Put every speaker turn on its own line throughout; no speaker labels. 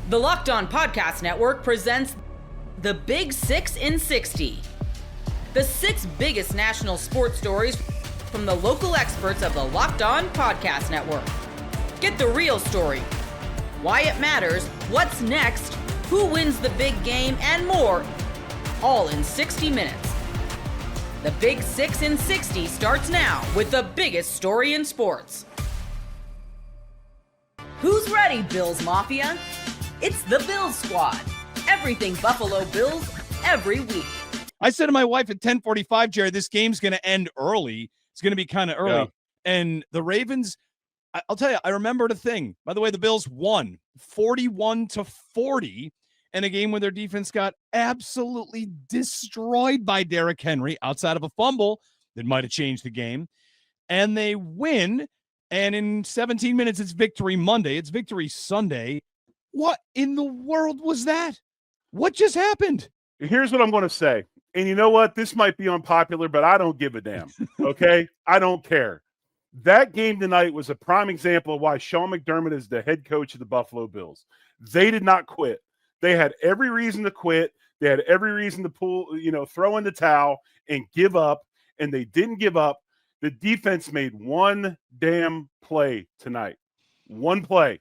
The Locked On Podcast Network presents the Big 6 in 60. The 6 biggest national sports stories from the local experts of the Locked On Podcast Network. Get the real story, why it matters, what's next, who wins the big game, and more, all in 60 minutes. The Big 6 in 60 starts now with the biggest story in sports. Who's ready, Bills Mafia? It's the Bills Squad. Everything Buffalo Bills, every week.
I said to my wife at 10:45, Jerry, this game's going to end early. It's going to be kind of early. Yeah. And the Ravens, I'll tell you, I remembered a thing. By the way, the Bills won 41-40 in a game where their defense got absolutely destroyed by Derrick Henry outside of a fumble that might have changed the game. And they win. And in 17 minutes, it's Victory Monday. It's Victory Sunday. What in the world was that? What just happened?
Here's what I'm going to say. And you know what? This might be unpopular, but I don't give a damn. Okay? I don't care. That game tonight was a prime example of why Sean McDermott is the head coach of the Buffalo Bills. They did not quit. They had every reason to quit. They had every reason to throw in the towel and give up, and they didn't give up. The defense made one damn play tonight. One play.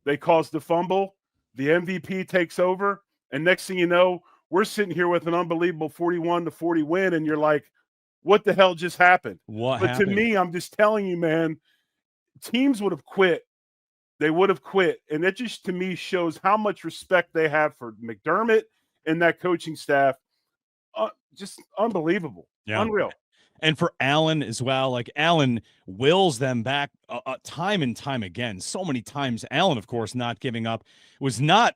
They caused the fumble. The MVP takes over. And next thing you know, we're sitting here with an unbelievable 41-40 win. And you're like, what the hell just happened?
But
to me, I'm just telling you, man, teams would have quit. They would have quit. And that just, to me, shows how much respect they have for McDermott and that coaching staff. Just unbelievable.
Yeah.
Unreal.
And for Allen as well, like Allen wills them back time and time again. So many times. Allen, of course, not giving up was not.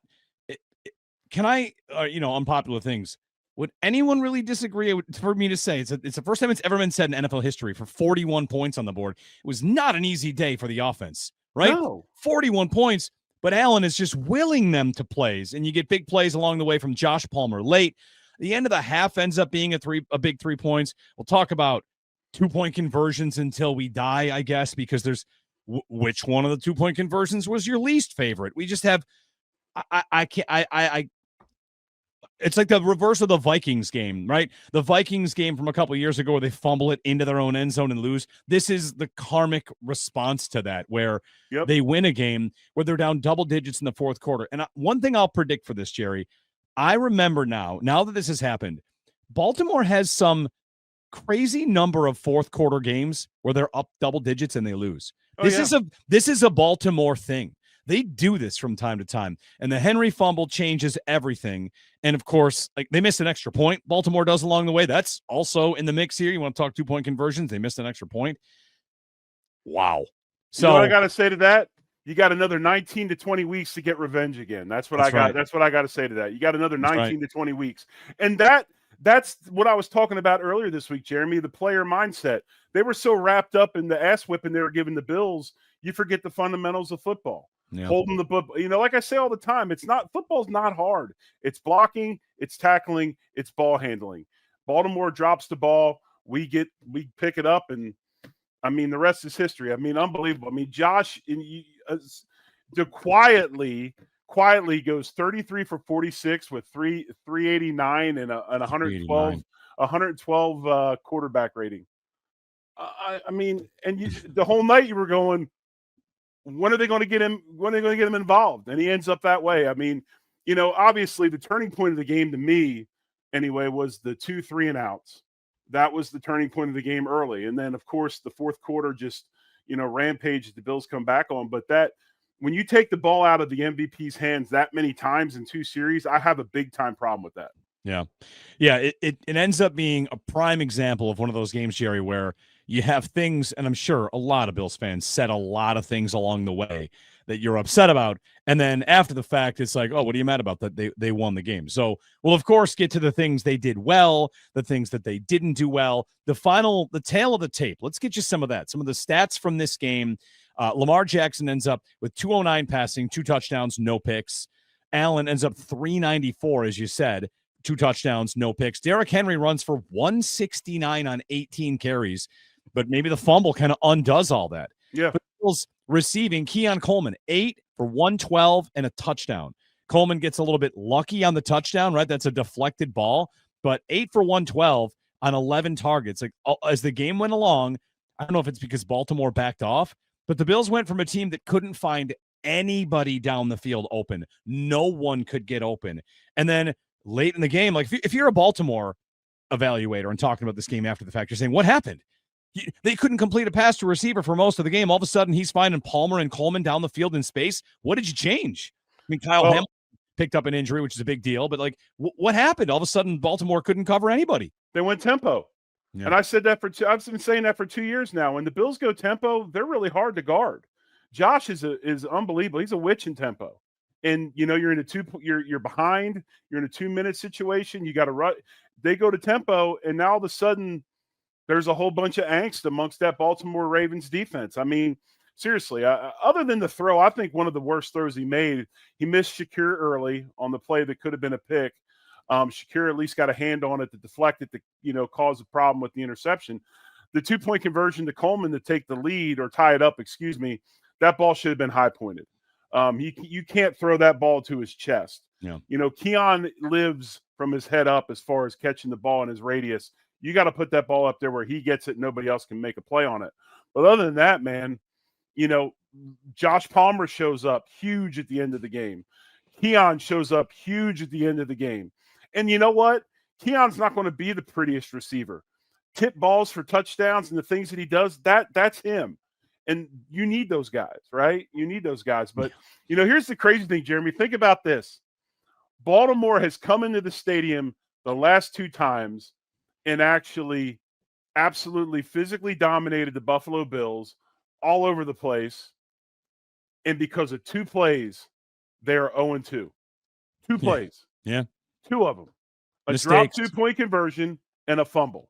Can I, unpopular things? Would anyone really disagree for me to say it's the first time it's ever been said in NFL history for 41 points on the board? It was not an easy day for the offense, right? No. 41 points, but Allen is just willing them to plays, and you get big plays along the way from Josh Palmer late. The end of the half ends up being a big 3 points. We'll talk about 2-point conversions until we die, I guess, because there's which one of the 2-point conversions was your least favorite? We just have, it's like the reverse of the Vikings game, right? The Vikings game from a couple of years ago where they fumble it into their own end zone and lose. This is the karmic response to that, where they win a game where they're down double digits in the fourth quarter. And one thing I'll predict for this, Jerry, I remember now that this has happened, Baltimore has some crazy number of fourth quarter games where they're up double digits and they lose. This is a Baltimore thing. They do this from time to time, and the Henry fumble changes everything. And of course, like, they missed an extra point. Baltimore does along the way. That's also in the mix here. You want to talk 2-point conversions? They missed an extra point. Wow. So
you know what I got to say to that? You got another 19 to 20 weeks to get revenge again. That's what I got. Right. That's what I got to say to that. You got another 19 to 20 weeks. And that's what I was talking about earlier this week, Jeremy, the player mindset. They were so wrapped up in the ass whipping they were giving the Bills, you forget the fundamentals of football. Yeah. Holding the football. Like I say all the time, football's not hard. It's blocking, it's tackling, it's ball handling. Baltimore drops the ball, we pick it up, and the rest is history. Unbelievable. Josh quietly goes 33 for 46 with 389 and a 112 quarterback rating. The whole night you were going, when are they going to get him? When are they going to get him involved? And he ends up that way. Obviously the turning point of the game to me, anyway, was the 2 3-and-outs. That was the turning point of the game early. And then, of course, the fourth quarter just, rampage the Bills come back on. But that, when you take the ball out of the MVP's hands that many times in 2 series, I have a big-time problem with that.
Yeah. Yeah, it ends up being a prime example of one of those games, Jerry, where you have things, and I'm sure a lot of Bills fans said a lot of things along the way that you're upset about. And then after the fact, it's like, oh, what are you mad about? That they won the game. So we'll, of course, get to the things they did well, the things that they didn't do well, the tail of the tape. Let's get you some of that. Some of the stats from this game. Lamar Jackson ends up with 209 passing, 2 touchdowns, no picks. Allen ends up 394, as you said, 2 touchdowns, no picks. Derrick Henry runs for 169 on 18 carries, but maybe the fumble kind of undoes all that.
Yeah.
But Bills receiving, Keon Coleman, 8 for 112 and a touchdown. Coleman gets a little bit lucky on the touchdown, right? That's a deflected ball, but 8 for 112 on 11 targets. Like as the game went along, I don't know if it's because Baltimore backed off, but the Bills went from a team that couldn't find anybody down the field open. No one could get open. And then late in the game, like if you're a Baltimore evaluator and talking about this game after the fact, you're saying, what happened? They couldn't complete a pass to a receiver for most of the game. All of a sudden, he's finding Palmer and Coleman down the field in space. What did you change? I mean, Kyle Hamilton picked up an injury, which is a big deal. But, like, what happened? All of a sudden, Baltimore couldn't cover anybody.
They went tempo. Yeah. And I said that I've been saying that for 2 years now. When the Bills go tempo, they're really hard to guard. Josh is unbelievable. He's a witch in tempo. And, you're in you're behind. You're in a 2-minute situation. You got to run. They go to tempo, and now all of a sudden – there's a whole bunch of angst amongst that Baltimore Ravens defense. I mean, seriously, other than the throw, I think one of the worst throws he made, he missed Shakir early on the play that could have been a pick. Shakir at least got a hand on it to deflect it to, cause a problem with the interception. The 2-point conversion to Coleman to take the lead or tie it up, that ball should have been high pointed. You can't throw that ball to his chest.
Yeah.
Keon lives from his head up as far as catching the ball in his radius. You got to put that ball up there where he gets it. Nobody else can make a play on it. But other than that, man, Josh Palmer shows up huge at the end of the game. Keon shows up huge at the end of the game. And you know what? Keon's not going to be the prettiest receiver. Tip balls for touchdowns and the things that he does, that's him. And you need those guys, right? You need those guys. But, here's the crazy thing, Jeremy. Think about this. Baltimore has come into the stadium the last 2 times and actually absolutely physically dominated the Buffalo Bills all over the place. And because of 2 plays, they are 0-2. 2 plays.
Yeah.
2 of them. A
Mistakes.
drop 2-point conversion and a fumble.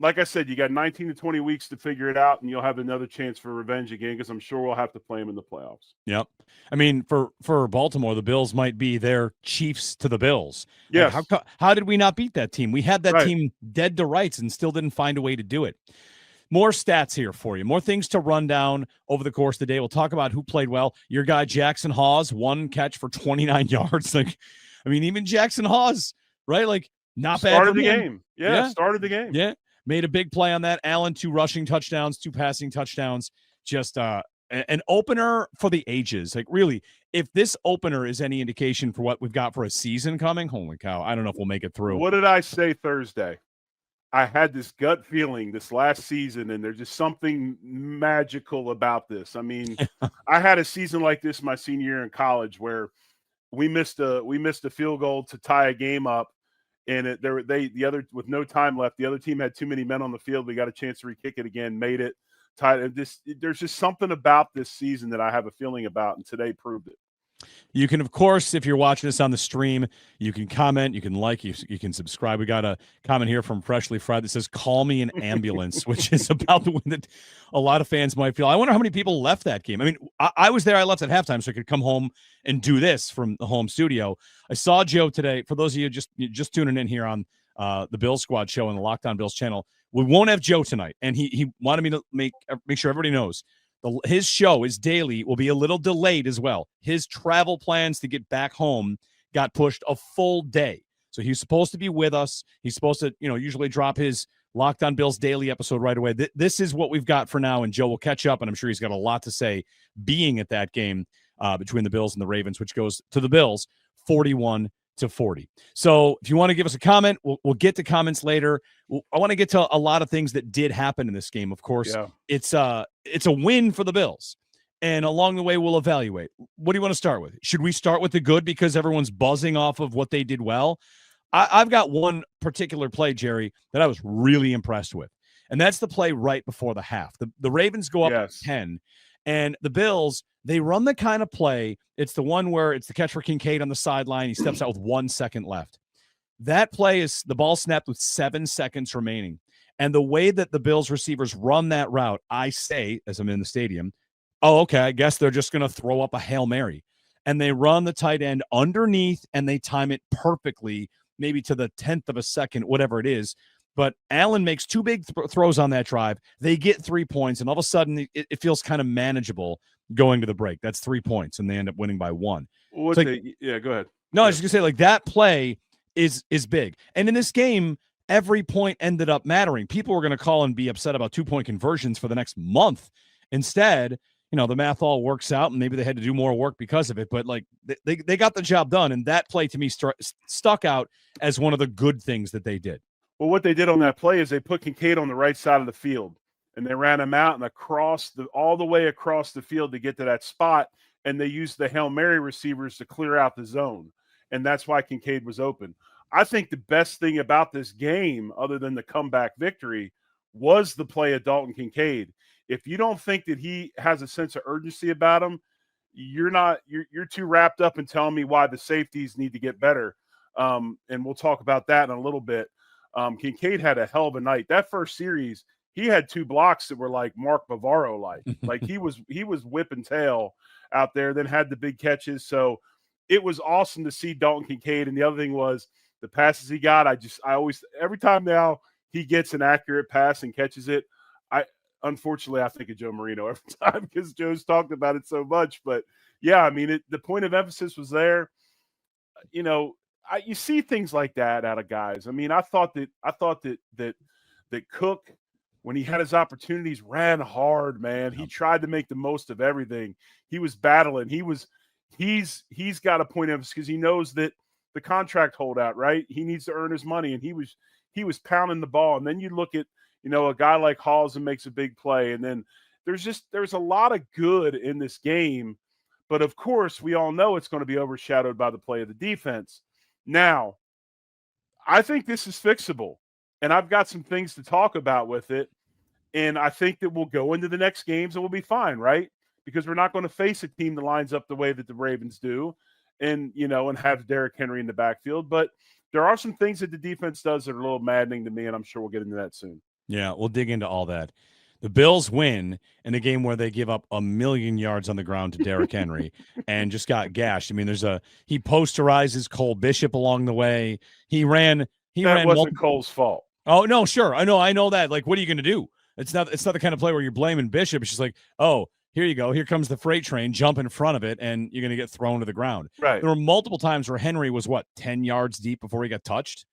Like I said, you got 19 to 20 weeks to figure it out, and you'll have another chance for revenge again because I'm sure we'll have to play them in the playoffs.
Yep. I mean, for Baltimore, the Bills might be their Chiefs to the Bills.
Yes.
Like how did we not beat that team? We had that team dead to rights and still didn't find a way to do it. More stats here for you. More things to run down over the course of the day. We'll talk about who played well. Your guy, Jackson Hawes, 1 catch for 29 yards. Even Jackson Hawes, right? Not bad.
Started the game. Yeah, started the game.
Yeah. Made a big play on that. Allen, 2 rushing touchdowns, 2 passing touchdowns. Just an opener for the ages. Really, if this opener is any indication for what we've got for a season coming, holy cow, I don't know if we'll make it through.
What did I say Thursday? I had this gut feeling this last season, and there's just something magical about this. I mean, I had a season like this my senior year in college where we missed a field goal to tie a game up. And with no time left, the other team had too many men on the field. We got a chance to re-kick it again, made it tied. There's just something about this season that I have a feeling about, and today proved it.
You can, of course, if you're watching this on the stream, you can comment, you can like, you can subscribe. We got a comment here from Freshly Fried that says, "Call me an ambulance," which is about the win that a lot of fans might feel. I wonder how many people left that game. I mean, I was there. I left at halftime so I could come home and do this from the home studio. I saw Joe today. For those of you just tuning in here on the Bills Squad show on the Locked On Bills channel, we won't have Joe tonight, and he wanted me to make sure everybody knows. His show, his daily, will be a little delayed as well. His travel plans to get back home got pushed a full day. So he's supposed to be with us. He's supposed to, usually drop his Locked On Bills daily episode right away. This is what we've got for now, and Joe will catch up, and I'm sure he's got a lot to say being at that game between the Bills and the Ravens, which goes to the Bills 41-40. So if you want to give us a comment, we'll get to comments later. I want to get to a lot of things that did happen in this game. Of course, it's a win for the Bills. And along the way, we'll evaluate. What do you want to start with? Should we start with the good because everyone's buzzing off of what they did well? I've got one particular play, Jerry, that I was really impressed with. And that's the play right before the half. The Ravens go up 10. And the Bills, they run the kind of play. It's the one where it's the catch for Kincaid on the sideline. He steps out with 1 second left. That play is the ball snapped with 7 seconds remaining. And the way that the Bills receivers run that route, I say, as I'm in the stadium, oh, okay, I guess they're just going to throw up a Hail Mary. And they run the tight end underneath, and they time it perfectly, maybe to the 10th of a second, whatever it is. But Allen makes 2 big throws on that drive. They get 3 points, and all of a sudden it feels kind of manageable going to the break. That's 3 points, and they end up winning by 1.
Go ahead.
No, I was just gonna say, like, that play is big. And in this game, every point ended up mattering. People were gonna call and be upset about 2-point conversions for the next month. Instead, the math all works out, and maybe they had to do more work because of it. But like they got the job done, and that play to me stuck out as one of the good things that they did.
Well, what they did on that play is they put Kincaid on the right side of the field, and they ran him out and all the way across the field to get to that spot, and they used the Hail Mary receivers to clear out the zone, and that's why Kincaid was open. I think the best thing about this game, other than the comeback victory, was the play of Dalton Kincaid. If you don't think that he has a sense of urgency about him, you're too wrapped up in telling me why the safeties need to get better. And we'll talk about that in a little bit. Kincaid had a hell of a night. That first series, he had 2 blocks that were like Mark Bavaro like he was whipping tail out there, then had the big catches. So it was awesome to see Dalton Kincaid. And the other thing was the passes he got. I always, every time now he gets an accurate pass and catches it, unfortunately, I think of Joe Marino every time because Joe's talked about it so much. But yeah, I mean, the point of emphasis was there. You see things like that out of guys. I mean, I thought that Cook, when he had his opportunities, ran hard, man. He tried to make the most of everything. He was battling. He's got a point of emphasis because he knows that the contract holdout, right? He needs to earn his money, and he was pounding the ball. And then you look at a guy like Halls makes a big play. And then there's a lot of good in this game. But, of course, we all know it's going to be overshadowed by the play of the defense. Now, I think this is fixable. And I've got some things to talk about with it. And I think that we'll go into the next games and we'll be fine, right? Because we're not going to face a team that lines up the way that the Ravens do and have Derrick Henry in the backfield. But there are some things that the defense does that are a little maddening to me, and I'm sure we'll get into that soon.
Yeah, we'll dig into all that. The Bills win in a game where they give up 1,000,000 yards on the ground to Derrick Henry and just got gashed. I mean, he posterizes Cole Bishop along the way. That
wasn't Cole's fault.
Oh, no, sure. I know that. Like, what are you going to do? It's not the kind of play where you're blaming Bishop. It's just like, oh, here you go. Here comes the freight train. Jump in front of it, and you're going to get thrown to the ground.
Right.
There were multiple times where Henry was 10 yards deep before he got touched.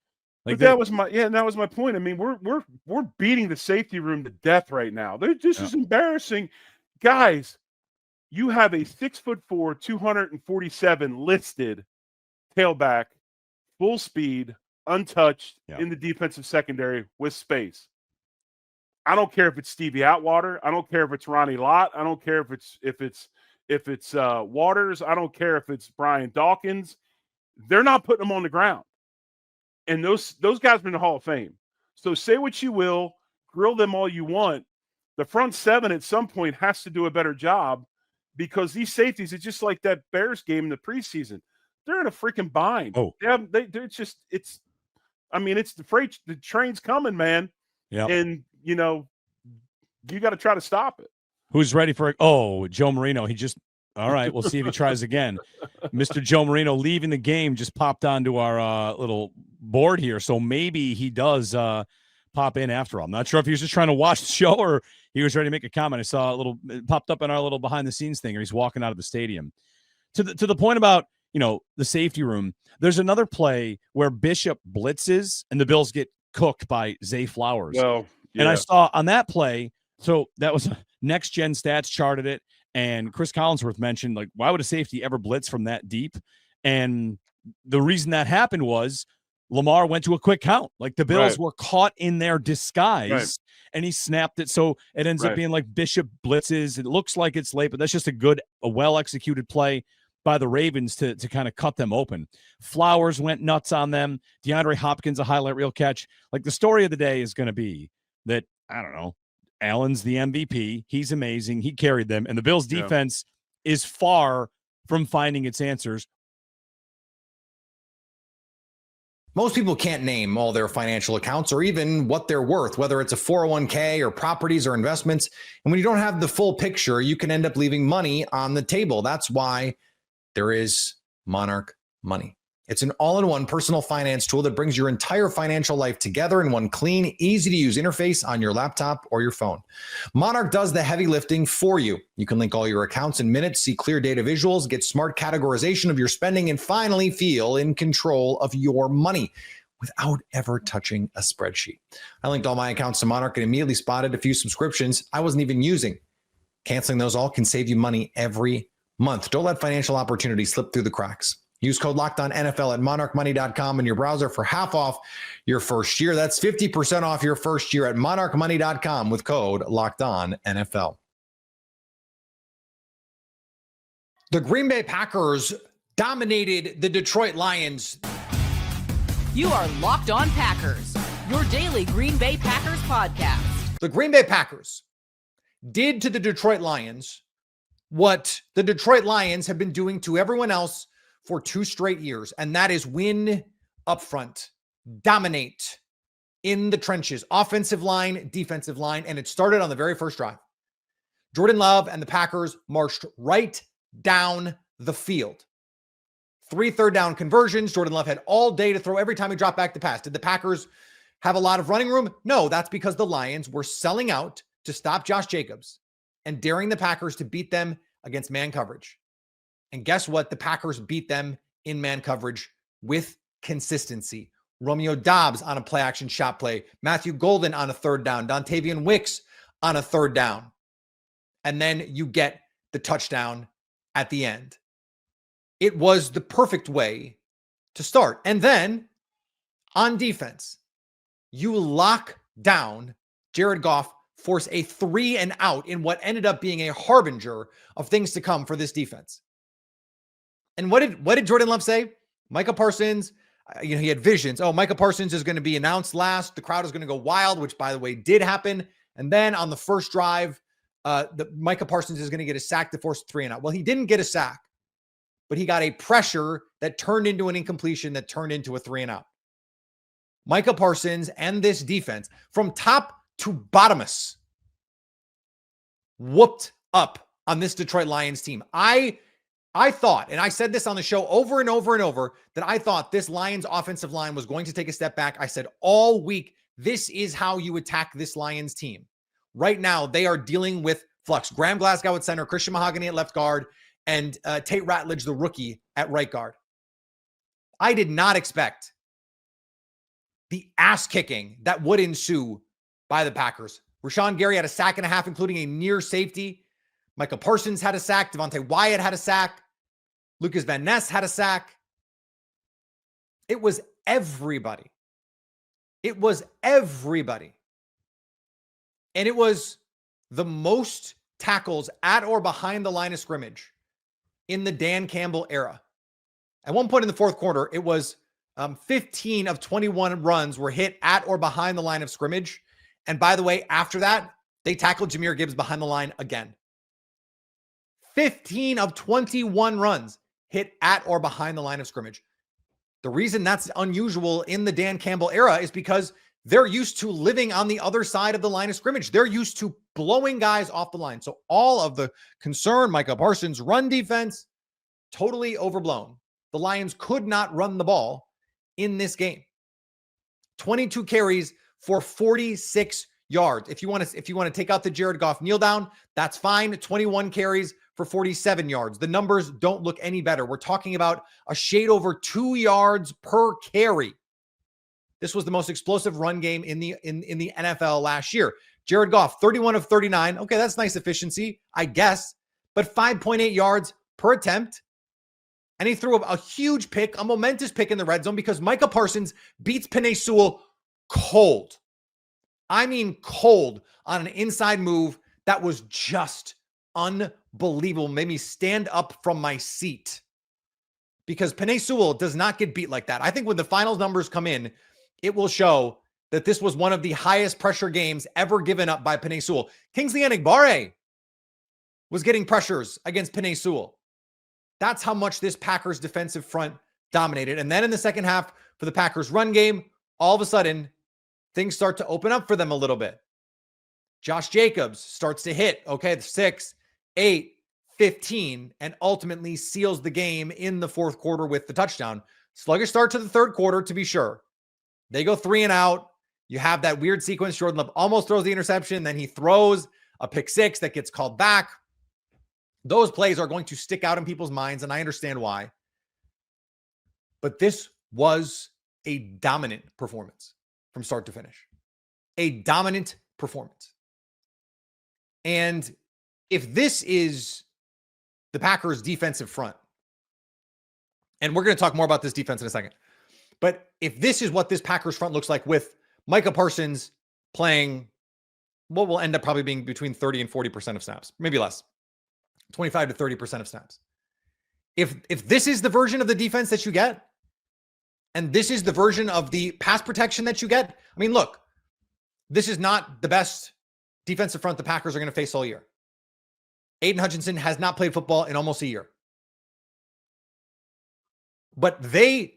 Like that was my point. I mean, we're beating the safety room to death right now. This is embarrassing, guys. You have a 6'4", 247 listed tailback, full speed, untouched in the defensive secondary with space. I don't care if it's Stevie Atwater. I don't care if it's Ronnie Lott. I don't care if it's Waters. I don't care if it's Brian Dawkins. They're not putting them on the ground. And those guys are in the Hall of Fame. So say what you will, grill them all you want. The front seven at some point has to do a better job because these safeties, it's just like that Bears game in the preseason. They're in a freaking bind.
Oh,
it's the train's coming, man.
Yeah.
And you got to try to stop it.
Who's ready for it? Oh, Joe Marino. All right, we'll see if he tries again. Mr. Joe Marino leaving the game just popped onto our little board here, so maybe he does pop in after all. I'm not sure if he was just trying to watch the show or he was ready to make a comment. I saw it popped up in our little behind-the-scenes thing, and he's walking out of the stadium. To the point about, the safety room, there's another play where Bishop blitzes, and the Bills get cooked by Zay Flowers.
Well, yeah.
And I saw on that play, so that was Next Gen Stats charted it, and Chris Collinsworth mentioned, like, why would a safety ever blitz from that deep? And the reason that happened was Lamar went to a quick count. Like, the Bills were caught in their disguise, and he snapped it. So it ends up being like Bishop blitzes. It looks like it's late, but that's just a well-executed play by the Ravens to kind of cut them open. Flowers went nuts on them. DeAndre Hopkins, a highlight reel catch. Like, the story of the day is going to be that, I don't know, Allen's the MVP. He's amazing. He carried them. And the Bills defense is far from finding its answers.
Most people can't name all their financial accounts or even what they're worth, whether it's a 401k or properties or investments. And when you don't have the full picture, you can end up leaving money on the table. That's why there is Monarch Money. It's an all-in-one personal finance tool that brings your entire financial life together in one clean, easy-to-use interface on your laptop or your phone. Monarch does the heavy lifting for you. You can link all your accounts in minutes, see clear data visuals, get smart categorization of your spending, and finally feel in control of your money without ever touching a spreadsheet. I linked all my accounts to Monarch and immediately spotted a few subscriptions I wasn't even using. Canceling those all can save you money every month. Don't let financial opportunities slip through the cracks. Use code LOCKEDONNFL at monarchmoney.com in your browser for half off your first year. That's 50% off your first year at monarchmoney.com with code LOCKEDONNFL. The Green Bay Packers dominated the Detroit Lions.
You are Locked On Packers, your daily Green Bay Packers podcast.
The Green Bay Packers did to the Detroit Lions what the Detroit Lions have been doing to everyone else for 2 straight years, and that is win up front, dominate in the trenches, offensive line, defensive line, and it started on the very first drive. Jordan Love and the Packers marched right down the field. 3 third down conversions. Jordan Love had all day to throw every time he dropped back to pass. Did the Packers have a lot of running room? No, that's because the Lions were selling out to stop Josh Jacobs and daring the Packers to beat them against man coverage. And guess what? The Packers beat them in man coverage with consistency. Romeo Doubs on a play action shot play. Matthew Golden on a third down. Dontavian Wicks on a third down. And then you get the touchdown at the end. It was the perfect way to start. And then on defense, you lock down Jared Goff, force a 3 and out in what ended up being a harbinger of things to come for this defense. And what did Jordan Love say? Micah Parsons, he had visions. Oh, Micah Parsons is going to be announced last. The crowd is going to go wild, which, by the way, did happen. And then on the first drive, Micah Parsons is going to get a sack to force 3 and out. Well, he didn't get a sack, but he got a pressure that turned into an incompletion that turned into a 3 and out. Micah Parsons and this defense, from top to bottomest, whooped up on this Detroit Lions team. I thought, and I said this on the show over and over and over, that I thought this Lions offensive line was going to take a step back. I said all week, this is how you attack this Lions team. Right now, they are dealing with flux. Graham Glasgow at center, Christian Mahogany at left guard, and Tate Ratledge, the rookie, at right guard. I did not expect the ass kicking that would ensue by the Packers. Rashawn Gary had a sack and a half, including a near safety. Micah Parsons had a sack. Devontae Wyatt had a sack. Lucas Van Ness had a sack. It was everybody. It was everybody. And it was the most tackles at or behind the line of scrimmage in the Dan Campbell era. At one point in the fourth quarter, it was 15 of 21 runs were hit at or behind the line of scrimmage. And by the way, after that, they tackled Jahmyr Gibbs behind the line again. 15 of 21 runs hit at or behind the line of scrimmage. The reason that's unusual in the Dan Campbell era is because they're used to living on the other side of the line of scrimmage. They're used to blowing guys off the line. So all of the concern, Micah Parsons' run defense, totally overblown. The Lions could not run the ball in this game. 22 carries for 46 yards. If you want to take out the Jared Goff kneel down, that's fine. 21 carries for 47 yards. The numbers don't look any better. We're talking about a shade over 2 yards per carry. This was the most explosive run game in the NFL last year. Jared Goff, 31 of 39. Okay, that's nice efficiency, I guess, but 5.8 yards per attempt. And he threw a huge pick, a momentous pick in the red zone because Micah Parsons beats Penei Sewell cold. I mean cold on an inside move that was just unbelievable. Made me stand up from my seat because Penei Sewell does not get beat like that. I think when the final numbers come in, it will show that this was one of the highest pressure games ever given up by Penei Sewell. Kingsley Enagbare was getting pressures against Penei Sewell. That's how much this Packers defensive front dominated. And then in the second half for the Packers run game, all of a sudden, things start to open up for them a little bit. Josh Jacobs starts to hit, 6, 8, 15, and ultimately seals the game in the fourth quarter with the touchdown. Sluggish start to the third quarter, to be sure. They go 3 and out. You have that weird sequence. Jordan Love almost throws the interception. Then he throws a pick six that gets called back. Those plays are going to stick out in people's minds, and I understand why. But this was a dominant performance from start to finish. A dominant performance. And if this is the Packers' defensive front, and we're going to talk more about this defense in a second, but if this is what this Packers front looks like with Micah Parsons playing what will end up probably being between 30 and 40% of snaps, maybe less, 25 to 30% of snaps. If this is the version of the defense that you get, and this is the version of the pass protection that you get, I mean, look, this is not the best defensive front the Packers are going to face all year. Aiden Hutchinson has not played football in almost a year. But they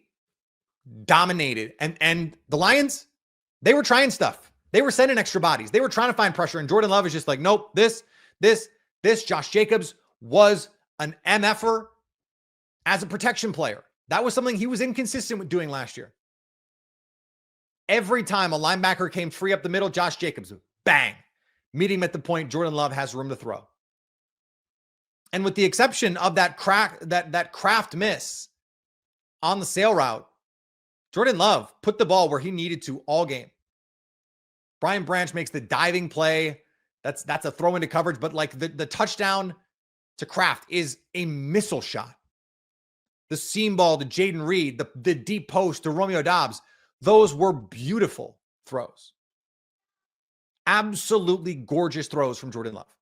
dominated. And the Lions, they were trying stuff. They were sending extra bodies. They were trying to find pressure. And Jordan Love is just like, nope, this. Josh Jacobs was an MFer as a protection player. That was something he was inconsistent with doing last year. Every time a linebacker came free up the middle, Josh Jacobs, bang, meet him at the point. Jordan Love has room to throw. And with the exception of that craft miss on the sail route, Jordan Love put the ball where he needed to all game. Brian Branch makes the diving play. That's a throw into coverage, but like the touchdown to Kraft is a missile shot. The seam ball to Jaden Reed, the deep post to Romeo Doubs, those were beautiful throws. Absolutely gorgeous throws from Jordan Love.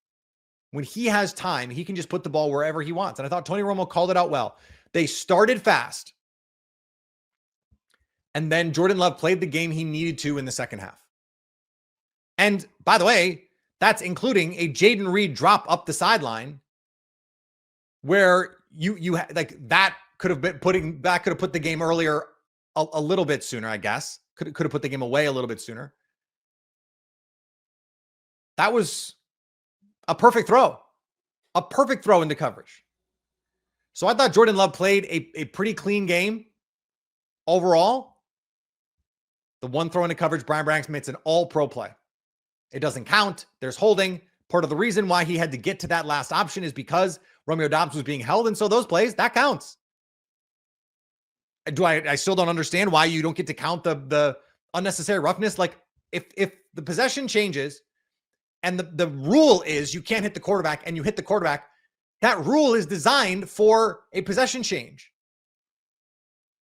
When he has time, he can just put the ball wherever he wants. And I thought Tony Romo called it out well. They started fast. And then Jordan Love played the game he needed to in the second half. And by the way, that's including a Jaden Reed drop up the sideline where you like that could have put the game earlier a little bit sooner, I guess. Could have put the game away a little bit sooner. That was a perfect throw into coverage. So I thought Jordan Love played a pretty clean game overall. The one throw into coverage, Brian Branch makes an all-pro play. It doesn't count. There's holding. Part of the reason why he had to get to that last option is because Romeo Doubs was being held. And so those plays, that counts. I still don't understand why you don't get to count the unnecessary roughness. Like if the possession changes and the rule is you can't hit the quarterback and you hit the quarterback, that rule is designed for a possession change.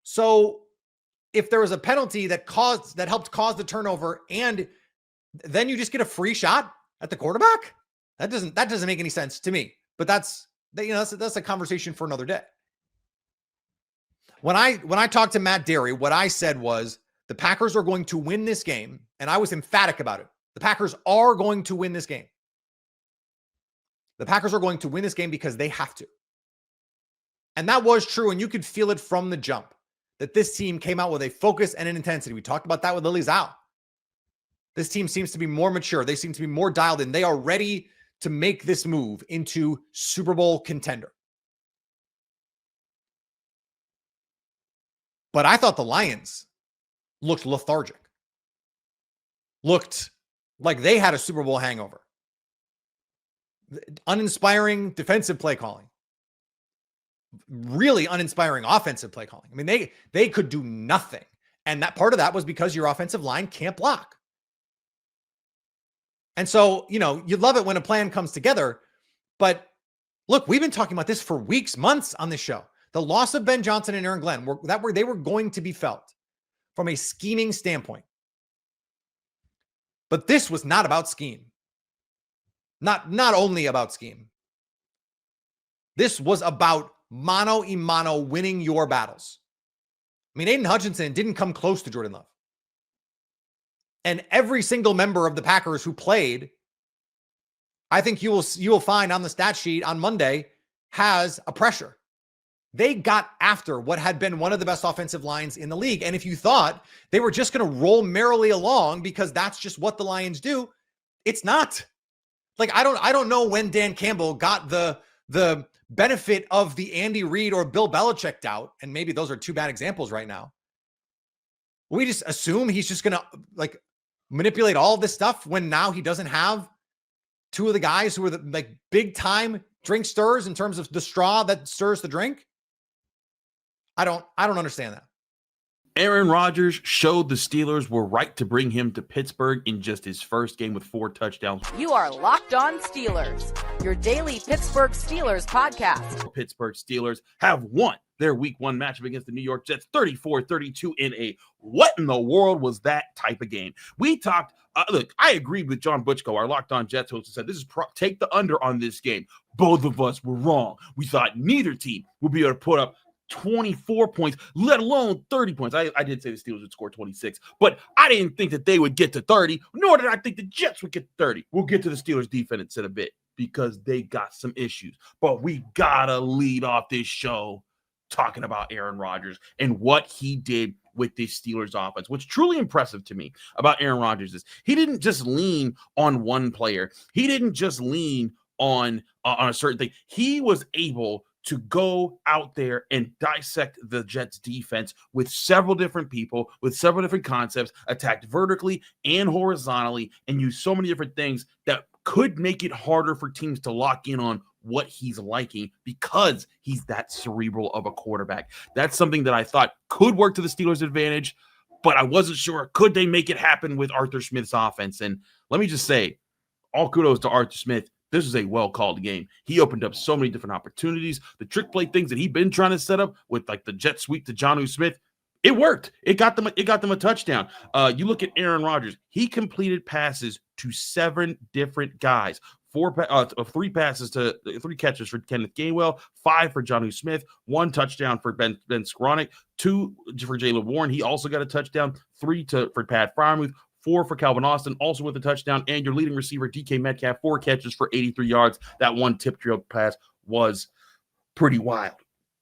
So if there was a penalty that helped cause the turnover and then you just get a free shot at the quarterback, that doesn't make any sense to me. But that's a conversation for another day. When I talked to Matt Derry, what I said was the Packers are going to win this game, and I was emphatic about it. The Packers are going to win this game. The Packers are going to win this game because they have to. And that was true, and you could feel it from the jump that this team came out with a focus and an intensity. We talked about that with Lily Zhao. This team seems to be more mature. They seem to be more dialed in. They are ready to make this move into Super Bowl contender. But I thought the Lions looked lethargic. Looked like they had a Super Bowl hangover. Uninspiring defensive play calling. Really uninspiring offensive play calling. I mean, they could do nothing. And that part of that was because your offensive line can't block. And so, you love it when a plan comes together. But look, we've been talking about this for weeks, months on this show. The loss of Ben Johnson and Aaron Glenn, they were going to be felt from a scheming standpoint. But this was not about scheme. Not only about scheme. This was about mano a mano winning your battles. I mean, Aiden Hutchinson didn't come close to Jordan Love. And every single member of the Packers who played, I think you will find on the stat sheet on Monday, has a pressure. They got after what had been one of the best offensive lines in the league. And if you thought they were just going to roll merrily along because that's just what the Lions do, it's not. Like, I don't know when Dan Campbell got the benefit of the Andy Reid or Bill Belichick doubt, and maybe those are two bad examples right now, we just assume he's just going to like manipulate all this stuff when now he doesn't have two of the guys who are the like big time drink stirrers in terms of the straw that stirs the drink? I don't understand that.
Aaron Rodgers showed the Steelers were right to bring him to Pittsburgh in just his first game with 4 touchdowns.
You are Locked On Steelers, your daily Pittsburgh Steelers podcast.
Pittsburgh Steelers have won their week 1 matchup against the New York Jets 34-32 in a what in the world was that type of game. We talked, look, I agreed with John Butchko, our Locked On Jets host, who said this is take the under on this game. Both of us were wrong. We thought neither team would be able to put up 24 points, let alone 30 points. I did say the Steelers would score 26, but I didn't think that they would get to 30, nor did I think the Jets would get to 30. We'll get to the Steelers defense in a bit because they got some issues. But we got to lead off this show talking about Aaron Rodgers and what he did with this Steelers offense. What's truly impressive to me about Aaron Rodgers is he didn't just lean on one player. He didn't just lean on a certain thing. He was able to go out there and dissect the Jets defense with several different people, with several different concepts, attacked vertically and horizontally, and use so many different things that could make it harder for teams to lock in on what he's liking because he's that cerebral of a quarterback. That's something that I thought could work to the Steelers' advantage, but I wasn't sure. Could they make it happen with Arthur Smith's offense? And let me just say, all kudos to Arthur Smith. This is a well-called game. He opened up so many different opportunities. The trick play things that he'd been trying to set up with like the jet sweep to Jonnu Smith, it worked. It got them a touchdown. You look at Aaron Rodgers. He completed passes to 7 different guys. 3 catches for Kenneth Gainwell, 5 for Jonnu Smith, 1 touchdown for Ben Skowronek, 2 for Jaylen Warren. He also got a touchdown, 3 for Pat Freiermuth, 4 for Calvin Austin, also with a touchdown, and your leading receiver, DK Metcalf, 4 catches for 83 yards. That 1 tip drill pass was pretty wild.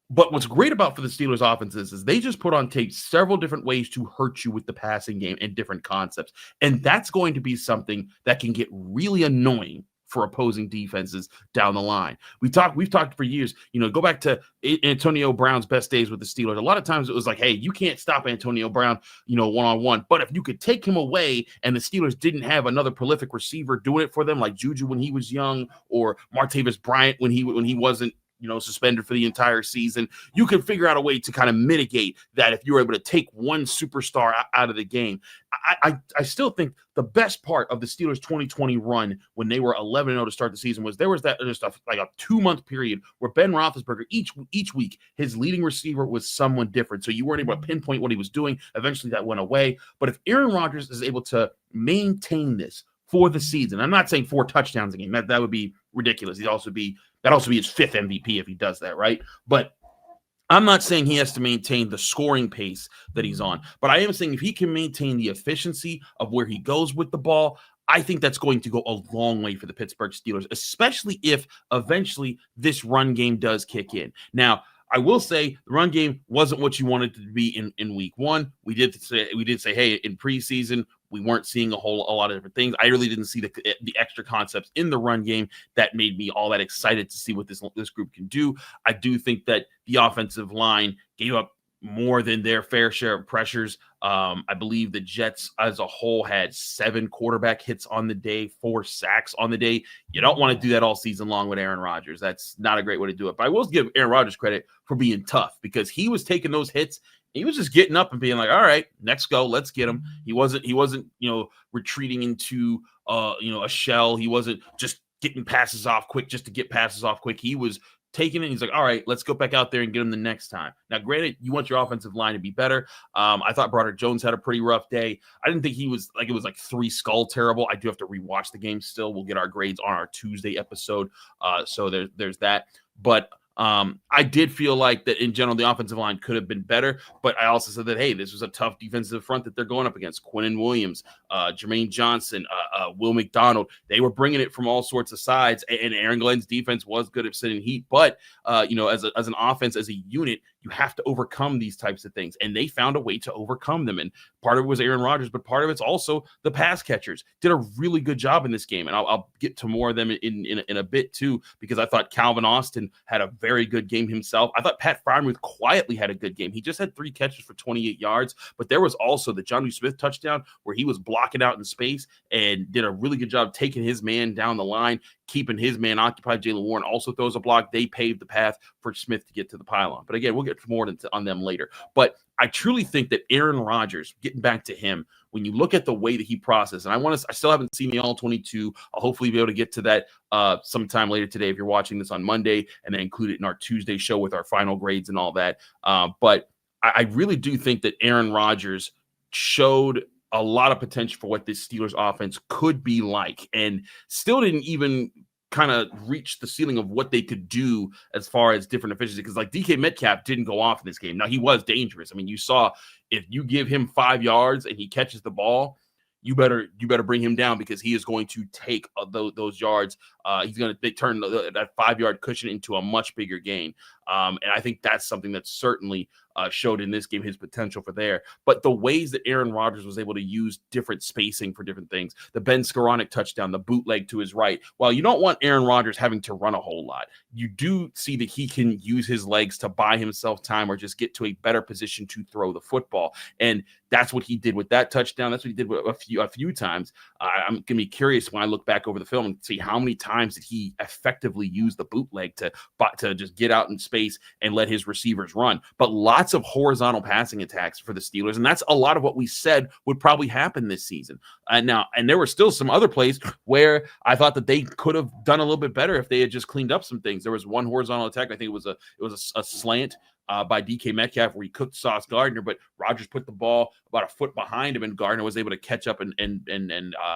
But what's great about for the Steelers offense is they just put on tape several different ways to hurt you with the passing game and different concepts. And that's going to be something that can get really annoying for opposing defenses down the line. We've talked for years, go back to Antonio Brown's best days with the Steelers. A lot of times it was like, hey, you can't stop Antonio Brown, one-on-one. But if you could take him away and the Steelers didn't have another prolific receiver doing it for them, like Juju when he was young or Martavis Bryant when he wasn't, suspended for the entire season, you can figure out a way to kind of mitigate that if you're able to take one superstar out of the game. I still think the best part of the Steelers 2020 run when they were 11-0 to start the season was there was that just like a 2-month period where Ben Roethlisberger, each week, his leading receiver was someone different. So you weren't able to pinpoint what he was doing. Eventually that went away. But if Aaron Rodgers is able to maintain this for the season, I'm not saying 4 touchdowns a game. That would be ridiculous. That'd also be his 5th MVP if he does that, right? But I'm not saying he has to maintain the scoring pace that he's on, but I am saying if he can maintain the efficiency of where he goes with the ball, I think that's going to go a long way for the Pittsburgh Steelers, especially if eventually this run game does kick in. Now, I will say the run game wasn't what you wanted it to be in week 1. We did say, hey, in preseason, we weren't seeing a lot of different things. I really didn't see the extra concepts in the run game that made me all that excited to see what this group can do. I do think that the offensive line gave up more than their fair share of pressures. I believe the Jets as a whole had 7 quarterback hits on the day, 4 sacks on the day. You don't want to do that all season long with Aaron Rodgers. That's not a great way to do it. But I will give Aaron Rodgers credit for being tough because he was taking those hits. He was just getting up and being like, all right, next go, let's get him. He wasn't, retreating into, a shell. He wasn't just getting passes off quick just to get passes off quick. He was taking it. He's like, all right, let's go back out there and get him the next time. Now, granted, you want your offensive line to be better. I thought Broderick Jones had a pretty rough day. I didn't think it was like 3 skull terrible. I do have to rewatch the game still. We'll get our grades on our Tuesday episode. So there's that. But I did feel like that in general, the offensive line could have been better, but I also said that, hey, this was a tough defensive front that they're going up against. Quinnen Williams, Jermaine Johnson, Will McDonald, they were bringing it from all sorts of sides, and Aaron Glenn's defense was good at sitting heat, but, as an offense, as a unit, you have to overcome these types of things. And they found a way to overcome them. And part of it was Aaron Rodgers, but part of it's also the pass catchers did a really good job in this game. And I'll get to more of them in a bit too, because I thought Calvin Austin had a very good game himself. I thought Pat Freiermuth quietly had a good game. He just had 3 catches for 28 yards, but there was also the Jonnu Smith touchdown where he was blocking out in space and did a really good job taking his man down the line, keeping his man occupied. Jaylen Warren also throws a block. They paved the path for Smith to get to the pylon. But again, we'll get more on them later. But I truly think that Aaron Rodgers, getting back to him, when you look at the way that he processed, and I still haven't seen the all 22. I'll hopefully be able to get to that sometime later today if you're watching this on Monday, and then include it in our Tuesday show with our final grades and all that. But I really do think that Aaron Rodgers showed a lot of potential for what this Steelers offense could be like, and still didn't even kind of reach the ceiling of what they could do as far as different efficiency. Because like DK Metcalf didn't go off in this game. Now he was dangerous. I mean, you saw if you give him 5 yards and he catches the ball, you better bring him down, because he is going to take those yards. He's going to turn that 5-yard cushion into a much bigger gain. And I think that's something that certainly showed in this game his potential for there. But the ways that Aaron Rodgers was able to use different spacing for different things, the Ben Skoranek touchdown, the bootleg to his right. While you don't want Aaron Rodgers having to run a whole lot, you do see that he can use his legs to buy himself time or just get to a better position to throw the football. And that's what he did with that touchdown. That's what he did with a few times. I'm going to be curious when I look back over the film and see how many times did he effectively use the bootleg to just get out in space and let his receivers run. But lots of horizontal passing attacks for the Steelers, and that's a lot of what we said would probably happen this season. And there were still some other plays where I thought that they could have done a little bit better if they had just cleaned up some things. There was one horizontal attack. I think it was a slant by DK Metcalf where he cooked Sauce Gardner, but Rodgers put the ball about a foot behind him, and Gardner was able to catch up and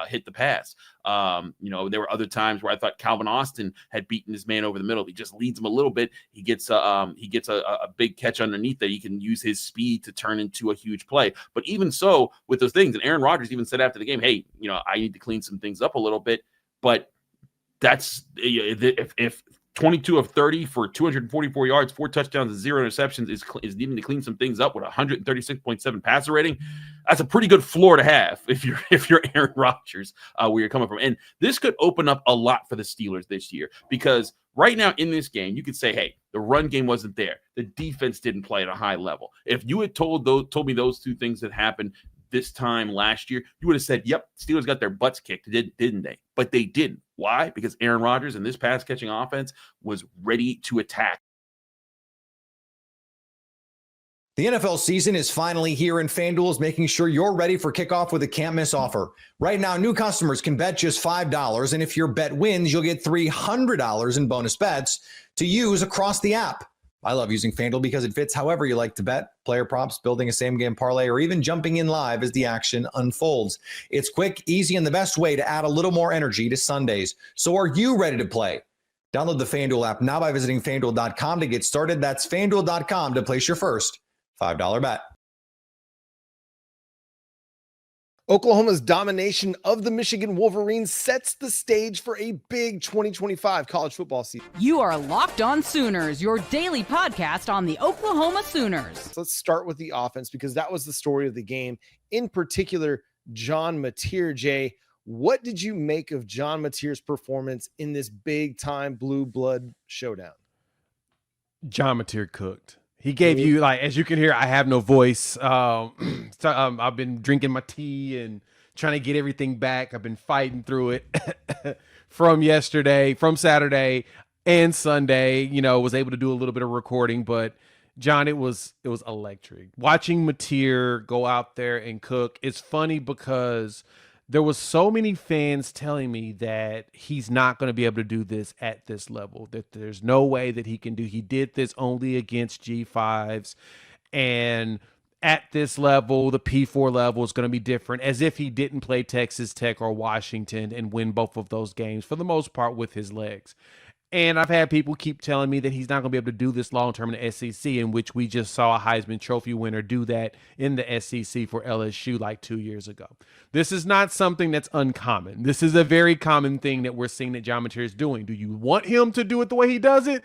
hit the pass. There were other times where I thought Calvin Austin had beaten his man over the middle. He just leads him a little bit. He gets a big catch underneath that he can use his speed to turn into a huge play. But even so, with those things, and Aaron Rodgers even said after the game, "Hey, I need to clean some things up a little bit." But that's if 22 of 30 for 244 yards, 4 touchdowns, and 0 interceptions is needing to clean some things up with 136.7 passer rating. That's a pretty good floor to have if you're Aaron Rodgers, where you're coming from. And this could open up a lot for the Steelers this year, because right now in this game, you could say, hey, the run game wasn't there. The defense didn't play at a high level. If you had told me those two things that happened this time last year, you would have said, yep, Steelers got their butts kicked, didn't they? But they didn't. Why? Because Aaron Rodgers and this pass-catching offense was ready to attack.
The NFL season is finally here, and FanDuel is making sure you're ready for kickoff with a can't-miss offer. Right now, new customers can bet just $5, and if your bet wins, you'll get $300 in bonus bets to use across the app. I love using FanDuel because it fits however you like to bet, player props, building a same-game parlay, or even jumping in live as the action unfolds. It's quick, easy, and the best way to add a little more energy to Sundays. So are you ready to play? Download the FanDuel app now by visiting FanDuel.com to get started. That's FanDuel.com to place your first $5 bet.
Oklahoma's domination of the Michigan Wolverines sets the stage for a big 2025 college football season.
You are Locked On Sooners, your daily podcast on the Oklahoma Sooners.
So let's start with the offense, because that was the story of the game. In particular, John Mateer. Jay, what did you make of John Mateer's performance in this big-time blue blood showdown?
John Mateer cooked. He gave you, like, as you can hear, I have no voice. I've been drinking my tea and trying to get everything back. I've been fighting through it from Saturday and Sunday. Was able to do a little bit of recording, but John, it was electric. Watching Mateer go out there and cook. It's funny because there was so many fans telling me that he's not going to be able to do this at this level, that there's no way that he can do. He did this only against G5s, and at this level, the P4 level is going to be different, as if he didn't play Texas Tech or Washington and win both of those games for the most part with his legs. And I've had people keep telling me that he's not going to be able to do this long-term in the SEC, in which we just saw a Heisman Trophy winner do that in the SEC for LSU like 2 years ago. This is not something that's uncommon. This is a very common thing that we're seeing that John Mateer is doing. Do you want him to do it the way he does it?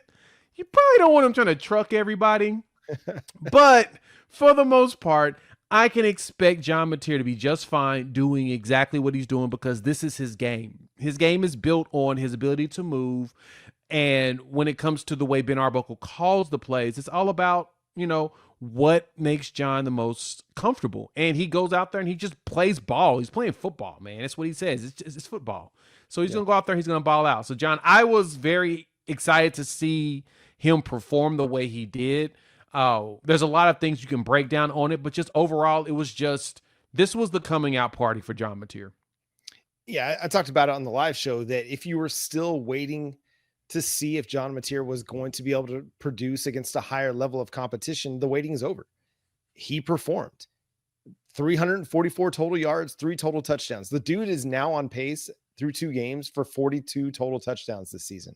You probably don't want him trying to truck everybody. But for the most part, I can expect John Mateer to be just fine doing exactly what he's doing because this is his game. His game is built on his ability to move. And when it comes to the way Ben Arbuckle calls the plays, it's all about, what makes John the most comfortable. And he goes out there and he just plays ball. He's playing football, man. That's what he says. It's football. So he's going to go out there. He's going to ball out. So, John, I was very excited to see him perform the way he did. There's a lot of things you can break down on it, but just overall, this was the coming out party for John Mateer.
Yeah, I talked about it on the live show that if you were still waiting to see if John Mateer was going to be able to produce against a higher level of competition, the waiting is over. He performed 344 total yards, 3 total touchdowns. The dude is now on pace through 2 games for 42 total touchdowns this season.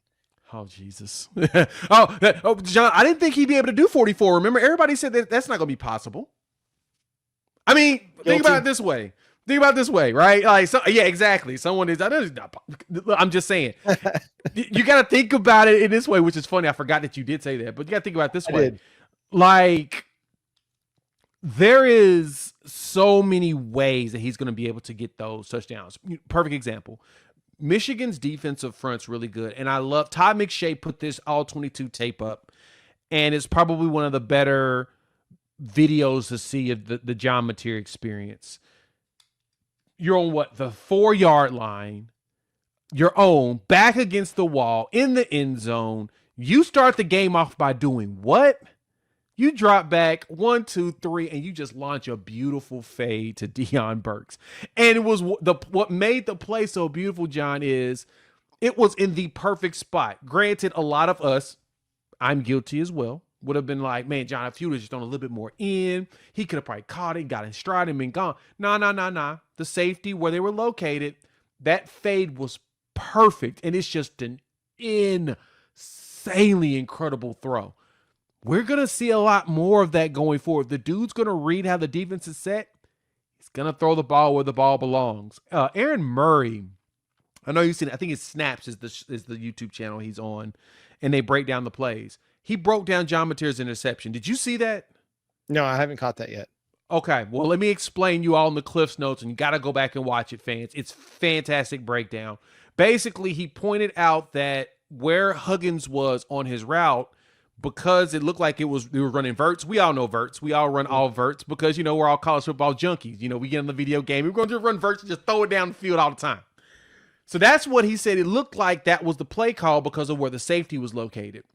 Oh, Jesus. John, I didn't think he'd be able to do 44. Remember, everybody said that's not going to be possible. I mean, think about it this way. Right? Yeah, exactly. I'm just saying. You got to think about it in this way, which is funny. I forgot that you did say that, but you got to think about it this way. There is so many ways that he's going to be able to get those touchdowns. Perfect example. Michigan's defensive front's really good, and I love Todd McShay put this all 22 tape up, and it's probably one of the better videos to see of the John Mateer experience. You're on the 4-yard line, your own, back against the wall, in the end zone. You start the game off by doing what? You drop back 1, 2, 3, and you just launch a beautiful fade to Deion Burks. And it was what made the play so beautiful, John, is it was in the perfect spot. Granted, a lot of us, I'm guilty as well, would have been like, man, John, if you would have just done a little bit more in, he could have probably caught it, got in stride, and been gone. Nah. The safety where they were located, that fade was perfect, and it's just an insanely incredible throw. We're going to see a lot more of that going forward. The dude's going to read how the defense is set. He's going to throw the ball where the ball belongs. Aaron Murray, I know you've seen it. I think his Snaps is the YouTube channel he's on, and they break down the plays. He broke down John Mateer's interception. Did you see that?
No, I haven't caught that yet.
Okay, well, let me explain you all in the Cliffs Notes, and you got to go back and watch it, fans. It's fantastic breakdown. Basically, he pointed out that where Huggins was on his route, because it looked like they were running verts. We all know verts. We all run all verts because, we're all college football junkies. We get in the video game. We're going to just run verts and just throw it down the field all the time. So that's what he said. It looked like that was the play call because of where the safety was located.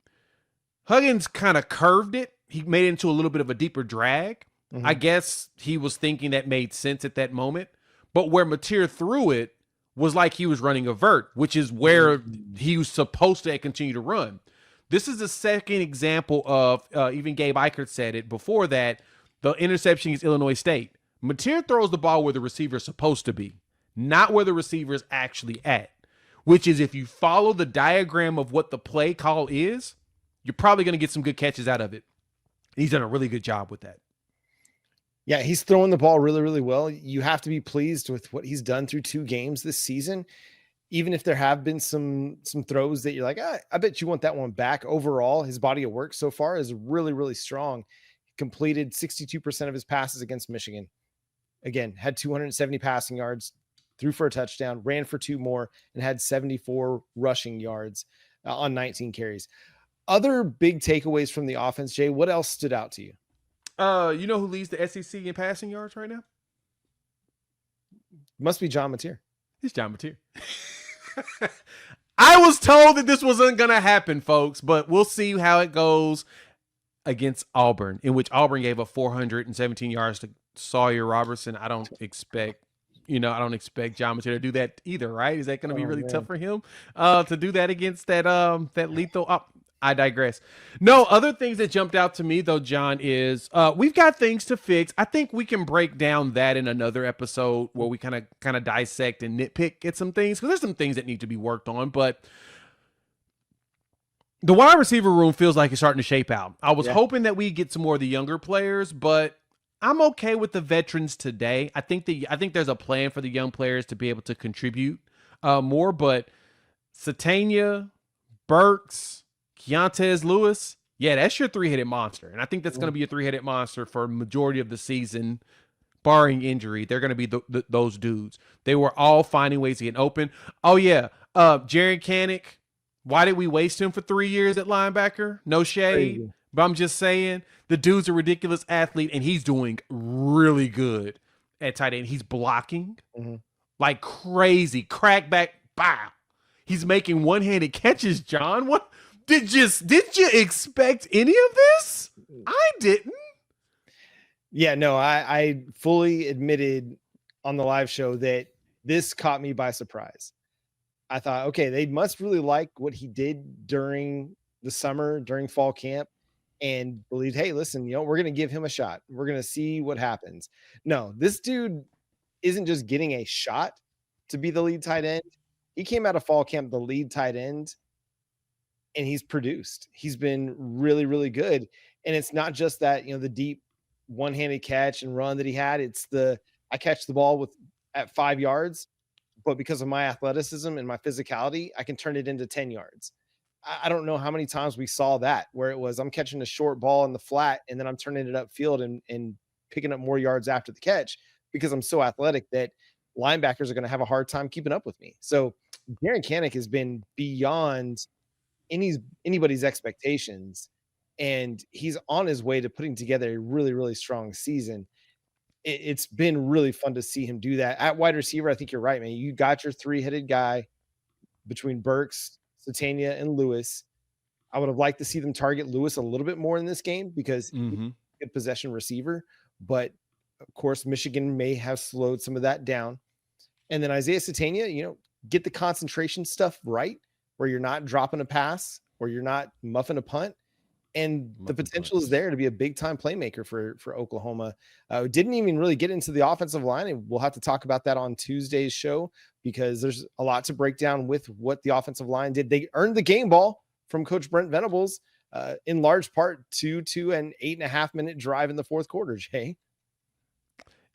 Huggins kind of curved it. He made it into a little bit of a deeper drag. Mm-hmm. I guess he was thinking that made sense at that moment. But where Mateer threw it was like he was running a vert, which is where he was supposed to continue to run. This is the second example of, even Gabe Eichert said it before that, the interception is Illinois State. Mateer throws the ball where the receiver is supposed to be, not where the receiver is actually at, which is if you follow the diagram of what the play call is, you're probably going to get some good catches out of it. He's done a really good job with that.
Yeah, he's throwing the ball really, really well. You have to be pleased with what he's done through 2 games this season. Even if there have been some throws that you're like, I bet you want that one back. Overall, his body of work so far is really, really strong. He completed 62% of his passes against Michigan. Again, had 270 passing yards, threw for a touchdown, ran for 2 more, and had 74 rushing yards on 19 carries. Other big takeaways from the offense, Jay, what else stood out to you?
You know who leads the SEC in passing yards right now?
Must be John Mateer.
It's John Mateer. I was told that this wasn't going to happen, folks, but we'll see how it goes against Auburn, in which Auburn gave up 417 yards to Sawyer Robertson. I don't expect John Mateer to do that either, right? Is that going to be really tough for him to do that against that lethal? I digress. No, other things that jumped out to me, though, John, is we've got things to fix. I think we can break down that in another episode where we kind of dissect and nitpick at some things, because there's some things that need to be worked on. But the wide receiver room feels like it's starting to shape out. I was hoping that we get some more of the younger players, but I'm okay with the veterans today. I think there's a plan for the young players to be able to contribute more, but Satania, Burks, Keontez Lewis, Yeah, that's your three-headed monster. And I think that's going to be a three-headed monster for majority of the season, barring injury. They're going to be those dudes. They were all finding ways to get open. Oh, yeah. Jared Kanek, why did we waste him for 3 years at linebacker? No shade.
Crazy.
But I'm just saying, the dude's a ridiculous athlete, and he's doing really good at tight end. He's blocking like crazy. Crackback, bow. He's making one-handed catches, John. What? Did you expect any of this? I didn't.
Yeah, no, I fully admitted on the live show that this caught me by surprise. I thought, okay, they must really like what he did during the summer, during fall camp, and believed, hey, listen, we're going to give him a shot. We're going to see what happens. No, this dude isn't just getting a shot to be the lead tight end. He came out of fall camp the lead tight end, and he's produced. He's been really, really good. And it's not just that, the deep one-handed catch and run that he had. It's I catch the ball at 5 yards, but because of my athleticism and my physicality, I can turn it into 10 yards. I don't know how many times we saw that where it was, I'm catching a short ball in the flat and then I'm turning it upfield and picking up more yards after the catch because I'm so athletic that linebackers are going to have a hard time keeping up with me. So Darren Kanek has been beyond anybody's expectations, and he's on his way to putting together a really, really strong season. It's been really fun to see him do that. At wide receiver, I think you're right, man. You got your three-headed guy between Burks, Satania, and Lewis. I would have liked to see them target Lewis a little bit more in this game because he's a good possession receiver, but of course, Michigan may have slowed some of that down. And then Isaiah Satania, get the concentration stuff right, where you're not dropping a pass, where you're not muffing a punt. And the potential is there to be a big time playmaker for Oklahoma. Didn't even really get into the offensive line. And we'll have to talk about that on Tuesday's show because there's a lot to break down with what the offensive line did. They earned the game ball from Coach Brent Venables in large part to an 8.5 minute drive in the fourth quarter, Jay.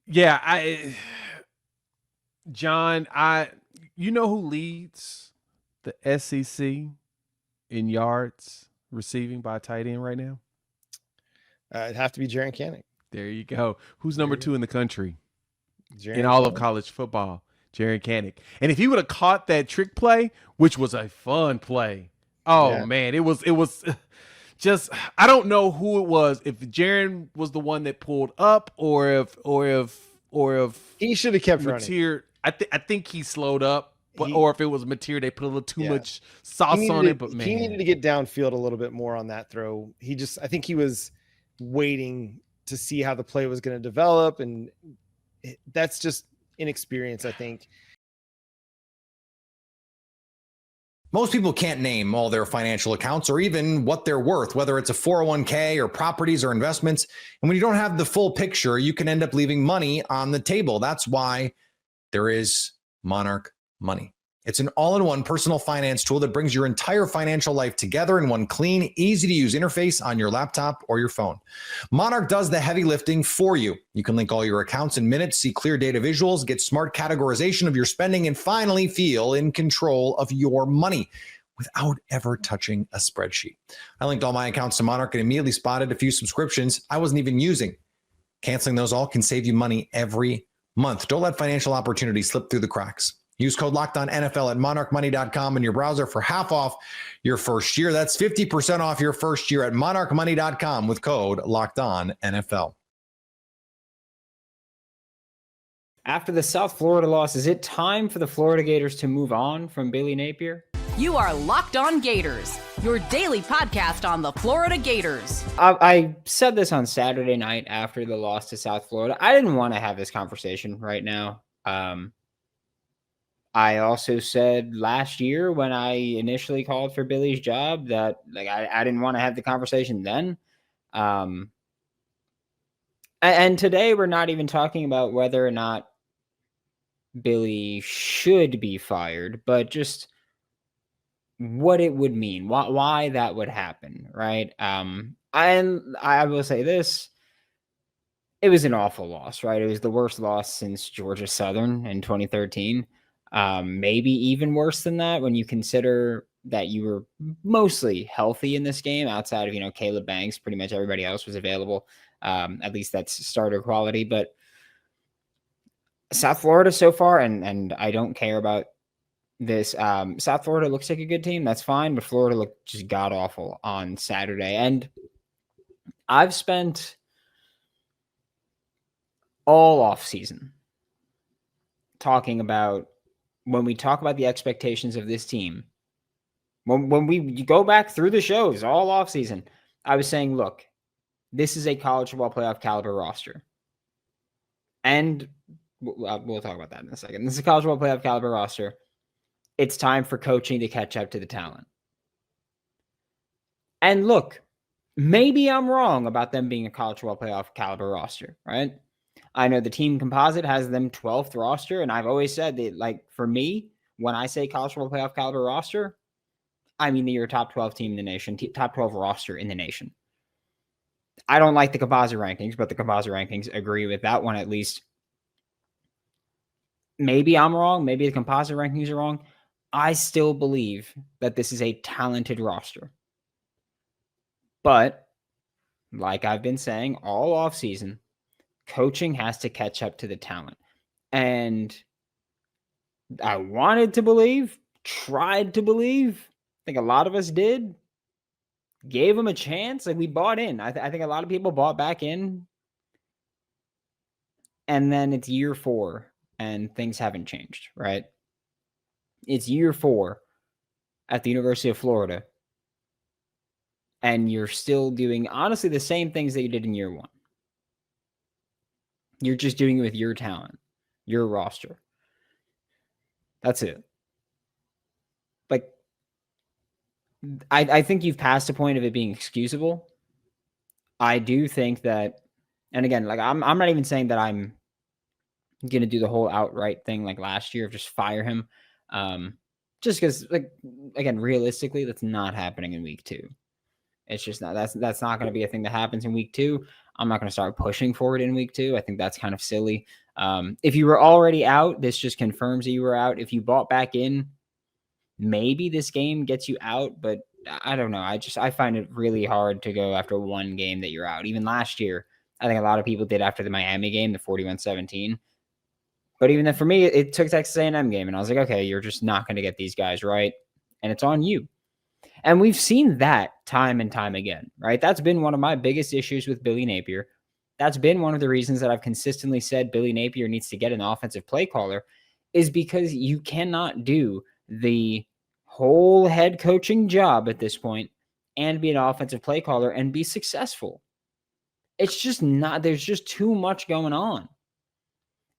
Yeah. John, you know who leads the SEC in yards receiving by tight end right now?
It'd have to be Jaren Kanek.
There you go. Who's number 2 in the country in
All
of college football? Jaren Kanek. And if he would have caught that trick play, which was a fun play, man, it was just, I don't know who it was. If Jaren was the one that pulled up, or if
he should have kept running.
I think he slowed up. Or if it was Mateer, they put a little too much sauce on it. But man,
he needed to get downfield a little bit more on that throw. I think he was waiting to see how the play was going to develop, and that's just inexperience, I think.
Most people can't name all their financial accounts or even what they're worth, whether it's a 401k or properties or investments. And when you don't have the full picture, you can end up leaving money on the table. That's why there is Monarch Money. It's an all-in-one personal finance tool that brings your entire financial life together in one clean, easy-to-use interface on your laptop or your phone. Monarch does the heavy lifting for you. You can link all your accounts in minutes, see clear data visuals, get smart categorization of your spending, and finally feel in control of your money without ever touching a spreadsheet. I linked all my accounts to Monarch and immediately spotted a few subscriptions I wasn't even using. Canceling those all can save you money every month. Don't let financial opportunities slip through the cracks. Use code LOCKEDONNFL at monarchmoney.com in your browser for half off your first year. That's 50% off your first year at monarchmoney.com with code LOCKEDONNFL.
After the South Florida loss, is it time for the Florida Gators to move on from Bailey Napier?
You are Locked On Gators, your daily podcast on the Florida Gators.
I said this on Saturday night after the loss to South Florida. I didn't want to have this conversation right now. I also said last year when I initially called for Billy's job that I didn't want to have the conversation then. And today we're not even talking about whether or not Billy should be fired, but just what it would mean, why that would happen, right? And I will say this. It was an awful loss, right? It was the worst loss since Georgia Southern in 2013. Maybe even worse than that when you consider that you were mostly healthy in this game outside of, Caleb Banks. Pretty much everybody else was available. At least that's starter quality. But South Florida so far, and I don't care about this. South Florida looks like a good team. That's fine. But Florida looked just god awful on Saturday. And I've spent all off season talking about, when we talk about the expectations of this team, when we go back through the shows all off season, I was saying, look, this is a college football playoff caliber roster. And we'll talk about that in a second. This is a college football playoff caliber roster. It's time for coaching to catch up to the talent. And look, maybe I'm wrong about them being a college football playoff caliber roster, right? I know the team composite has them 12th roster, and I've always said that, like, for me, when I say college football playoff caliber roster, I mean you're a top 12 team in the nation, top 12 roster in the nation. I don't like the composite rankings, but the composite rankings agree with that one at least. Maybe I'm wrong. Maybe the composite rankings are wrong. I still believe that this is a talented roster. But like I've been saying all offseason, coaching has to catch up to the talent. And I wanted to believe, tried to believe. I think a lot of us did. Gave them a chance. Like, we bought in. I think a lot of people bought back in. And then it's year 4 and things haven't changed, right? It's year 4 at the University of Florida. And you're still doing, honestly, the same things that you did in year 1. You're just doing it with your talent, your roster. That's it. Like, I think you've passed the point of it being excusable. I do think that, and again, like, I'm not even saying that I'm going to do the whole outright thing like last year of just fire him. Just because, like, again, realistically, that's not happening in week 2. It's just not, that's not going to be a thing that happens in week 2. I'm not going to start pushing for it in week 2. I think that's kind of silly. If you were already out, this just confirms that you were out. If you bought back in, maybe this game gets you out, but I don't know. I find it really hard to go after one game that you're out. Even last year, I think a lot of people did after the Miami game, the 41-17. But even then, for me, it took Texas A&M game, and I was like, okay, you're just not going to get these guys right, and it's on you. And we've seen that time and time again, right? That's been one of my biggest issues with Billy Napier. That's been one of the reasons that I've consistently said Billy Napier needs to get an offensive play caller, is because you cannot do the whole head coaching job at this point and be an offensive play caller and be successful. It's just not, there's just too much going on.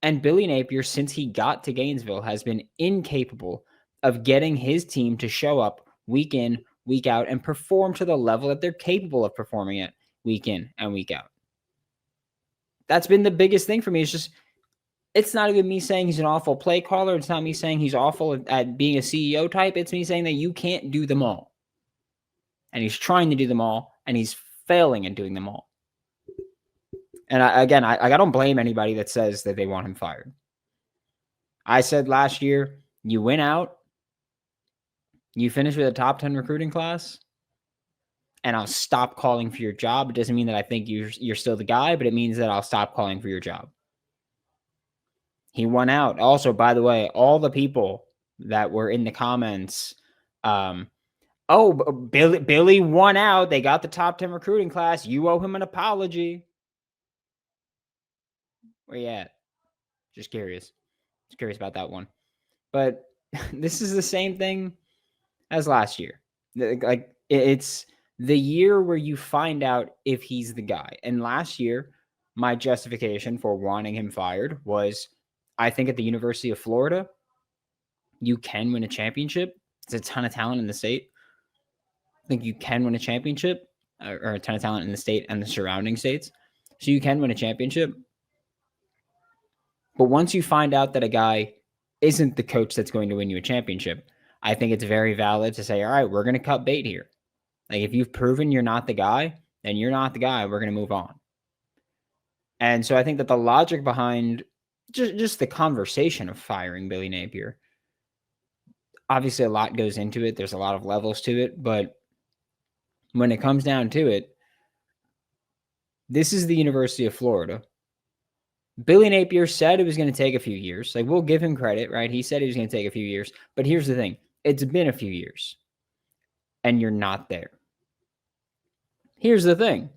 And Billy Napier, since he got to Gainesville, has been incapable of getting his team to show up week in, week out, and perform to the level that they're capable of performing at week in and week out. That's been the biggest thing for me. It's just, it's not even me saying he's an awful play caller. It's not me saying he's awful at being a CEO type. It's me saying that you can't do them all. And he's trying to do them all, and he's failing at doing them all. And I don't blame anybody that says that they want him fired. I said last year, you win out, you finish with a top 10 recruiting class, and I'll stop calling for your job. It doesn't mean that I think you're still the guy, but it means that I'll stop calling for your job. He won out. Also, by the way, all the people that were in the comments, Billy won out. They got the top 10 recruiting class. You owe him an apology. Where you at? Just curious. Just curious about that one. But this is the same thing as last year. Like, it's the year where you find out if he's the guy. And last year, my justification for wanting him fired was, I think at the University of Florida, you can win a championship. There's a ton of talent in the state. I think you can win a championship, or a ton of talent in the state and the surrounding states. So you can win a championship. But once you find out that a guy isn't the coach that's going to win you a championship, I think it's very valid to say, all right, we're going to cut bait here. Like, if you've proven you're not the guy, then you're not the guy. We're going to move on. And so I think that the logic behind just the conversation of firing Billy Napier, obviously a lot goes into it. There's a lot of levels to it, but when it comes down to it, this is the University of Florida. Billy Napier said it was going to take a few years. Like, we'll give him credit, right? He said he was going to take a few years. But here's the thing. It's been a few years, and you're not there. Here's the thing.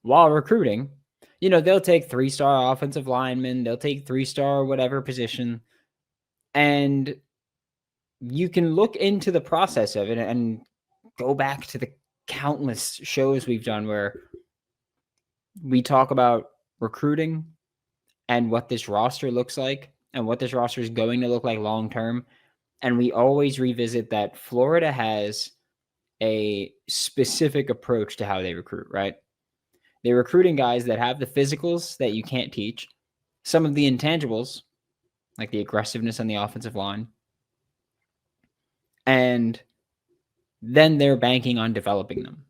While recruiting, they'll take 3-star offensive linemen. They'll take 3-star whatever position. And you can look into the process of it and go back to the countless shows we've done where we talk about recruiting and what this roster looks like and what this roster is going to look like long term. And we always revisit that Florida has a specific approach to how they recruit, right? They're recruiting guys that have the physicals that you can't teach, some of the intangibles, like the aggressiveness on the offensive line, and then they're banking on developing them.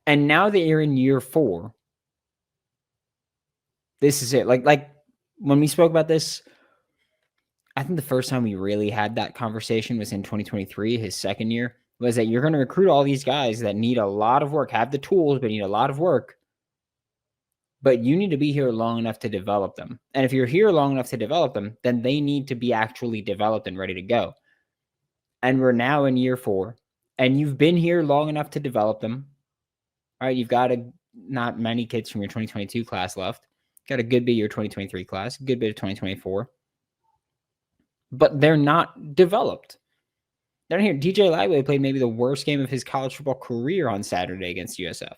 And now that you're in year 4, this is it. Like when we spoke about this, I think the first time we really had that conversation was in 2023, his second year, was that you're going to recruit all these guys that need a lot of work, have the tools, but need a lot of work. But you need to be here long enough to develop them. And if you're here long enough to develop them, then they need to be actually developed and ready to go. And we're now in year 4, and you've been here long enough to develop them. All right, you've got not many kids from your 2022 class left. Got a good bit of your 2023 class, a good bit of 2024. But they're not developed. They're not here. DJ Lively played maybe the worst game of his college football career on Saturday against USF.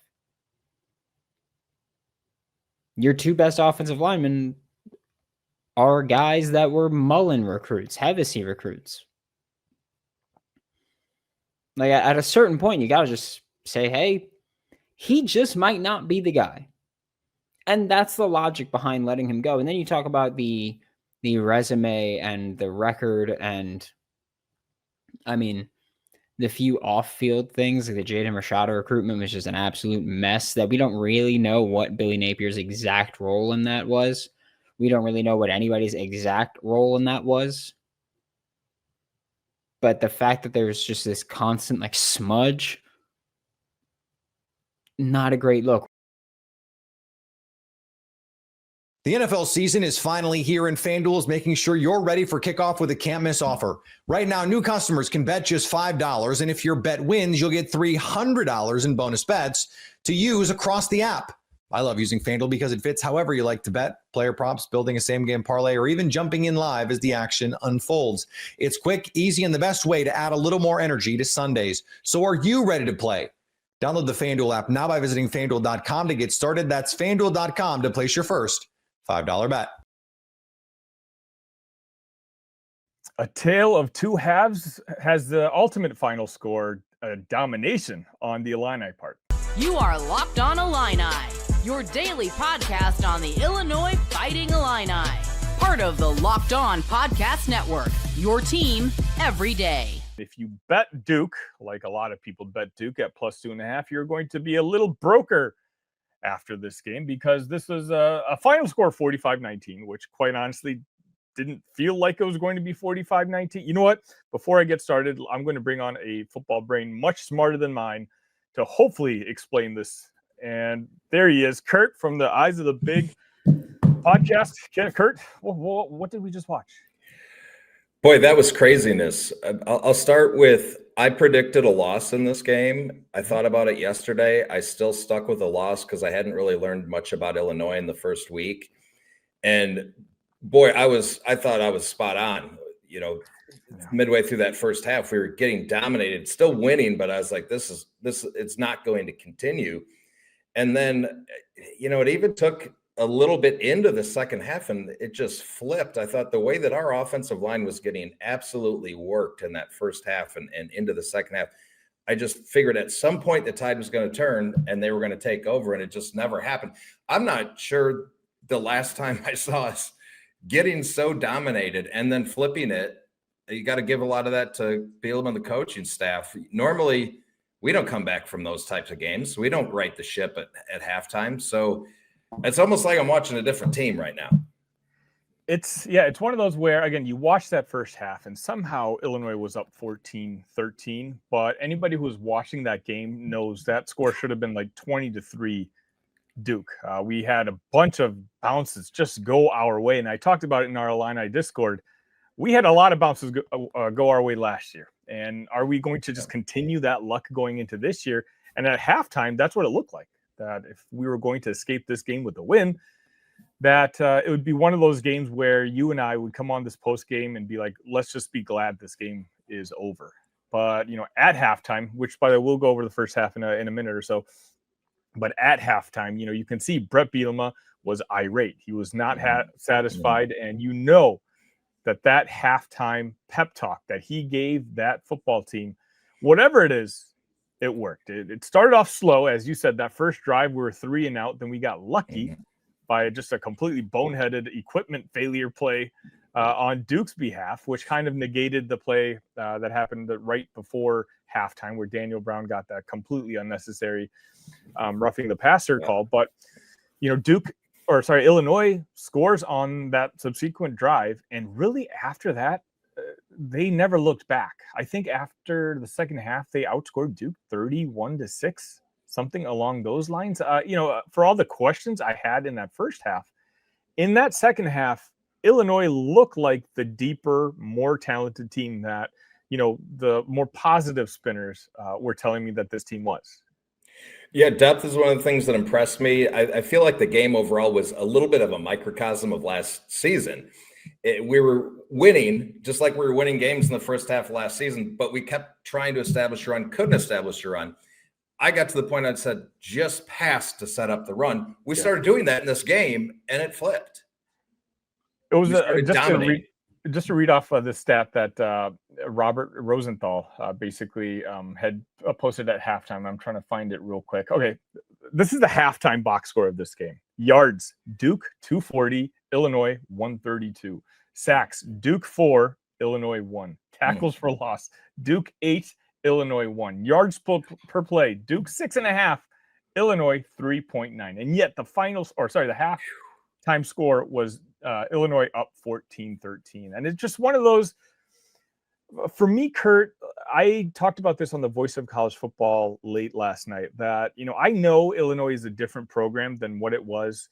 Your 2 best offensive linemen are guys that were Mullen recruits, Hevesy recruits. Like, at a certain point, you got to just say, hey, he just might not be the guy. And that's the logic behind letting him go. And then you talk about the resume and the record and, I mean, the few off-field things, like the Jaden Rashada recruitment was just an absolute mess that we don't really know what Billy Napier's exact role in that was. We don't really know what anybody's exact role in that was. But the fact that there's just this constant, like, smudge, not a great look.
The NFL season is finally here, and FanDuel is making sure you're ready for kickoff with a can't-miss offer. Right now, new customers can bet just $5, and if your bet wins, you'll get $300 in bonus bets to use across the app. I love using FanDuel because it fits however you like to bet, player props, building a same-game parlay, or even jumping in live as the action unfolds. It's quick, easy, and the best way to add a little more energy to Sundays. So are you ready to play? Download the FanDuel app now by visiting FanDuel.com to get started. That's FanDuel.com to place your first $5 bet.
A tale of two halves has the ultimate final score, a domination on the Illini part.
You are Locked On Illini, your daily podcast on the Illinois Fighting Illini. Part of the Locked On Podcast Network, your team every day.
If you bet Duke, like a lot of people bet Duke at +2.5, you're going to be a little broker after this game, because this was a final score 45-19, which quite honestly didn't feel like it was going to be 45-19. You know what? Before I get started, I'm going to bring on a football brain much smarter than mine to hopefully explain this. And there he is, Kurt from the Eyes of the Big podcast. Kurt, what did we just watch?
Boy, that was craziness. I'll start with, I predicted a loss in this game. I thought about it yesterday. I still stuck with a loss because I hadn't really learned much about Illinois in the first week. And boy, I thought I was spot on. You know, midway through that first half, we were getting dominated, still winning, but I was like, this it's not going to continue. And then, you know, it even took a little bit into the second half and it just flipped. I thought the way that our offensive line was getting absolutely worked in that first half and into the second half, I just figured at some point the tide was going to turn and they were going to take over, and it just never happened. I'm not sure the last time I saw us getting so dominated and then flipping it. You got to give a lot of that to Bielema and the coaching staff. Normally, we don't come back from those types of games. We don't right the ship at halftime. So it's almost like I'm watching a different team right now.
It's one of those where, again, you watch that first half and somehow Illinois was up 14-13, but anybody who was watching that game knows that score should have been like 20-3 Duke. We had a bunch of bounces just go our way, and I talked about it in our Illini Discord. We had a lot of bounces go our way last year, and are we going to just continue that luck going into this year? And at halftime, that's what it looked like, that if we were going to escape this game with a win, that it would be one of those games where you and I would come on this post game and be like, let's just be glad this game is over. But, at halftime, which by the way, we'll go over the first half in a minute or so. But at halftime, you can see Brett Bielema was irate. He was not satisfied. And that halftime pep talk that he gave that football team, whatever it is, it worked. It started off slow. As you said, that first drive, we were 3 and out. Then we got lucky by just a completely boneheaded equipment failure play on Duke's behalf, which kind of negated the play that happened right before halftime, where Daniel Brown got that completely unnecessary roughing the passer call. But, Illinois scores on that subsequent drive. And really after that, they never looked back. I think after the second half, they outscored Duke 31-6. Something along those lines. For all the questions I had in that first half, in that second half, Illinois looked like the deeper, more talented team that, the more positive spinners were telling me that this team was.
Yeah, depth is one of the things that impressed me. I feel like the game overall was a little bit of a microcosm of last season. We were winning, just like we were winning games in the first half of last season, but we kept trying to establish a run, couldn't establish a run. I got to the point I said, just pass to set up the run. We started doing that in this game, and it flipped.
It was just to read off the stat that Robert Rosenthal basically had posted at halftime. I'm trying to find it real quick. Okay, this is the halftime box score of this game. Yards, Duke 240, Illinois 132. Sacks, Duke 4, Illinois 1. Tackles for loss, Duke 8, Illinois 1. Yards per play, Duke 6.5, Illinois 3.9. And yet the halftime score was Illinois up 14-13. And it's just one of those, for me, Kurt, I talked about this on the Voice of College Football late last night, that, I know Illinois is a different program than what it was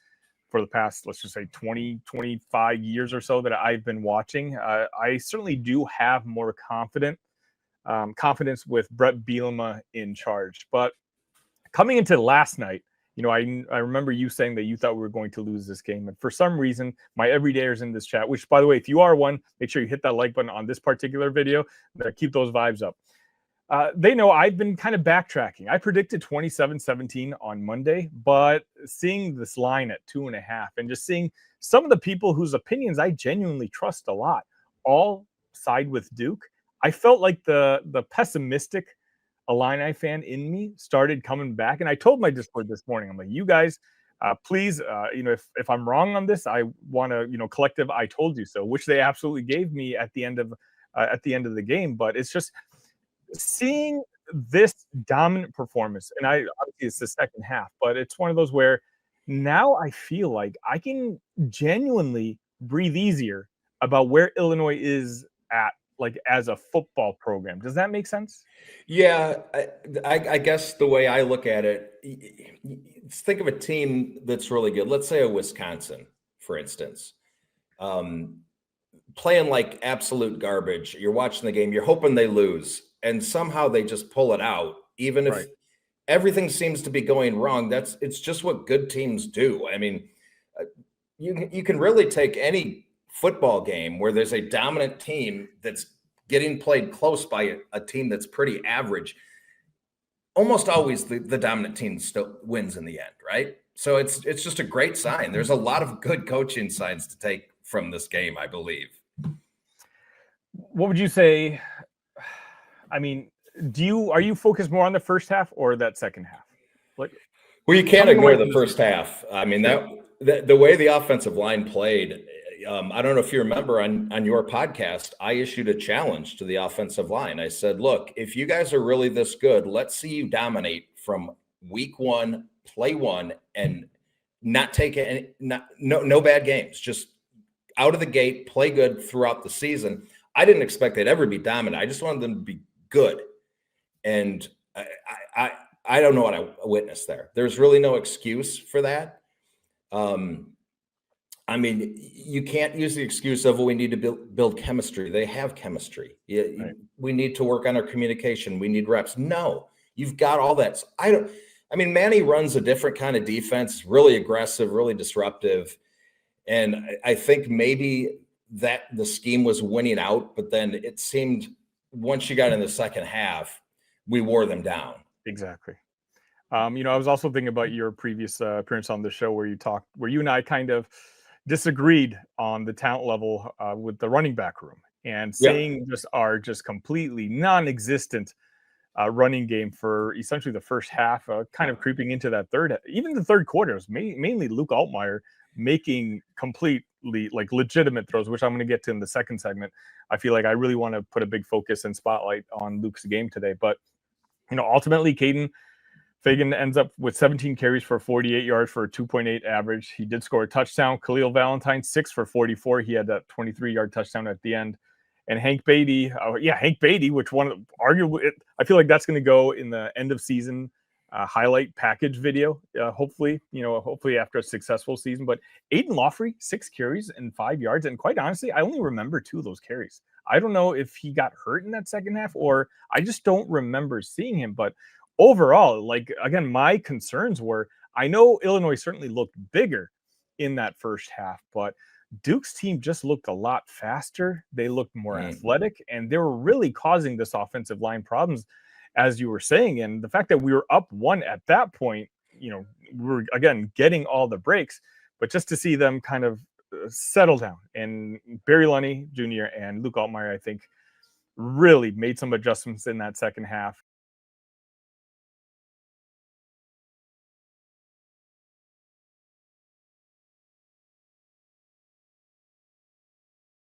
for the past, let's just say 20, 25 years or so that I've been watching. I certainly do have more confidence with Brett Bielema in charge. But coming into last night, I remember you saying that you thought we were going to lose this game. And for some reason, my everydayers in this chat, which, by the way, if you are one, make sure you hit that like button on this particular video. Keep those vibes up. They know I've been kind of backtracking. I predicted 27-17 on Monday, but seeing this line at 2.5 and just seeing some of the people whose opinions I genuinely trust a lot all side with Duke, I felt like the pessimistic Illini fan in me started coming back. And I told my Discord this morning, I'm like, you guys, please, if I'm wrong on this, I want to, collective I told you so, which they absolutely gave me at the end of the game. But it's just seeing this dominant performance, and obviously it's the second half, but it's one of those where now I feel like I can genuinely breathe easier about where Illinois is at, like as a football program. Does that make sense?
Yeah, I guess the way I look at it, think of a team that's really good. Let's say a Wisconsin, for instance, playing like absolute garbage. You're watching the game, you're hoping they lose, and somehow they just pull it out, even if everything seems to be going wrong. It's just what good teams do. I mean, you can really take any football game where there's a dominant team that's getting played close by a team that's pretty average. Almost always the dominant team still wins in the end, right? So it's just a great sign. There's a lot of good coaching signs to take from this game, I believe.
What would you say? I mean, are you focused more on the first half or that second half? Well,
you can't ignore the first half. I mean, the way the offensive line played, I don't know if you remember on your podcast, I issued a challenge to the offensive line. I said, look, if you guys are really this good, let's see you dominate from week 1, play 1, and not take no bad games. Just out of the gate, play good throughout the season. I didn't expect they'd ever be dominant. I just wanted them to be good. And I don't know what I witnessed there. There's really no excuse for that. I mean, you can't use the excuse of, well, we need to build chemistry. They have chemistry.
Right.
We need to work on our communication. We need reps. No, you've got all that. I mean, Manny runs a different kind of defense, really aggressive, really disruptive. And I think maybe that the scheme was winning out, but then it seemed once you got in the second half, we wore them down.
Exactly. I was also thinking about your previous appearance on the show where you and I kind of disagreed on the talent level with the running back room, and seeing our completely non-existent running game for essentially the first half, kind of creeping into that even the third quarter. It was mainly Luke Altmaier making completely legitimate throws, which I'm going to get to in the second segment. I feel like I really want to put a big focus and spotlight on Luke's game today, but ultimately Caden Fagan ends up with 17 carries for 48 yards for a 2.8 average. He did score a touchdown. Khalil Valentine, 6 for 44. He had that 23-yard touchdown at the end. And Hank Beatty, which arguably, I feel like that's going to go in the end of season highlight package video. Hopefully after a successful season. But Aiden Laufrey, 6 carries and 5 yards. And quite honestly, I only remember 2 of those carries. I don't know if he got hurt in that second half, or I just don't remember seeing him. But overall, again, my concerns were, I know Illinois certainly looked bigger in that first half, but Duke's team just looked a lot faster. They looked more athletic, and they were really causing this offensive line problems, as you were saying. And the fact that we were up 1 at that point, we were, again, getting all the breaks, but just to see them kind of settle down. And Barry Lunny Jr. and Luke Altmaier, I think, really made some adjustments in that second half.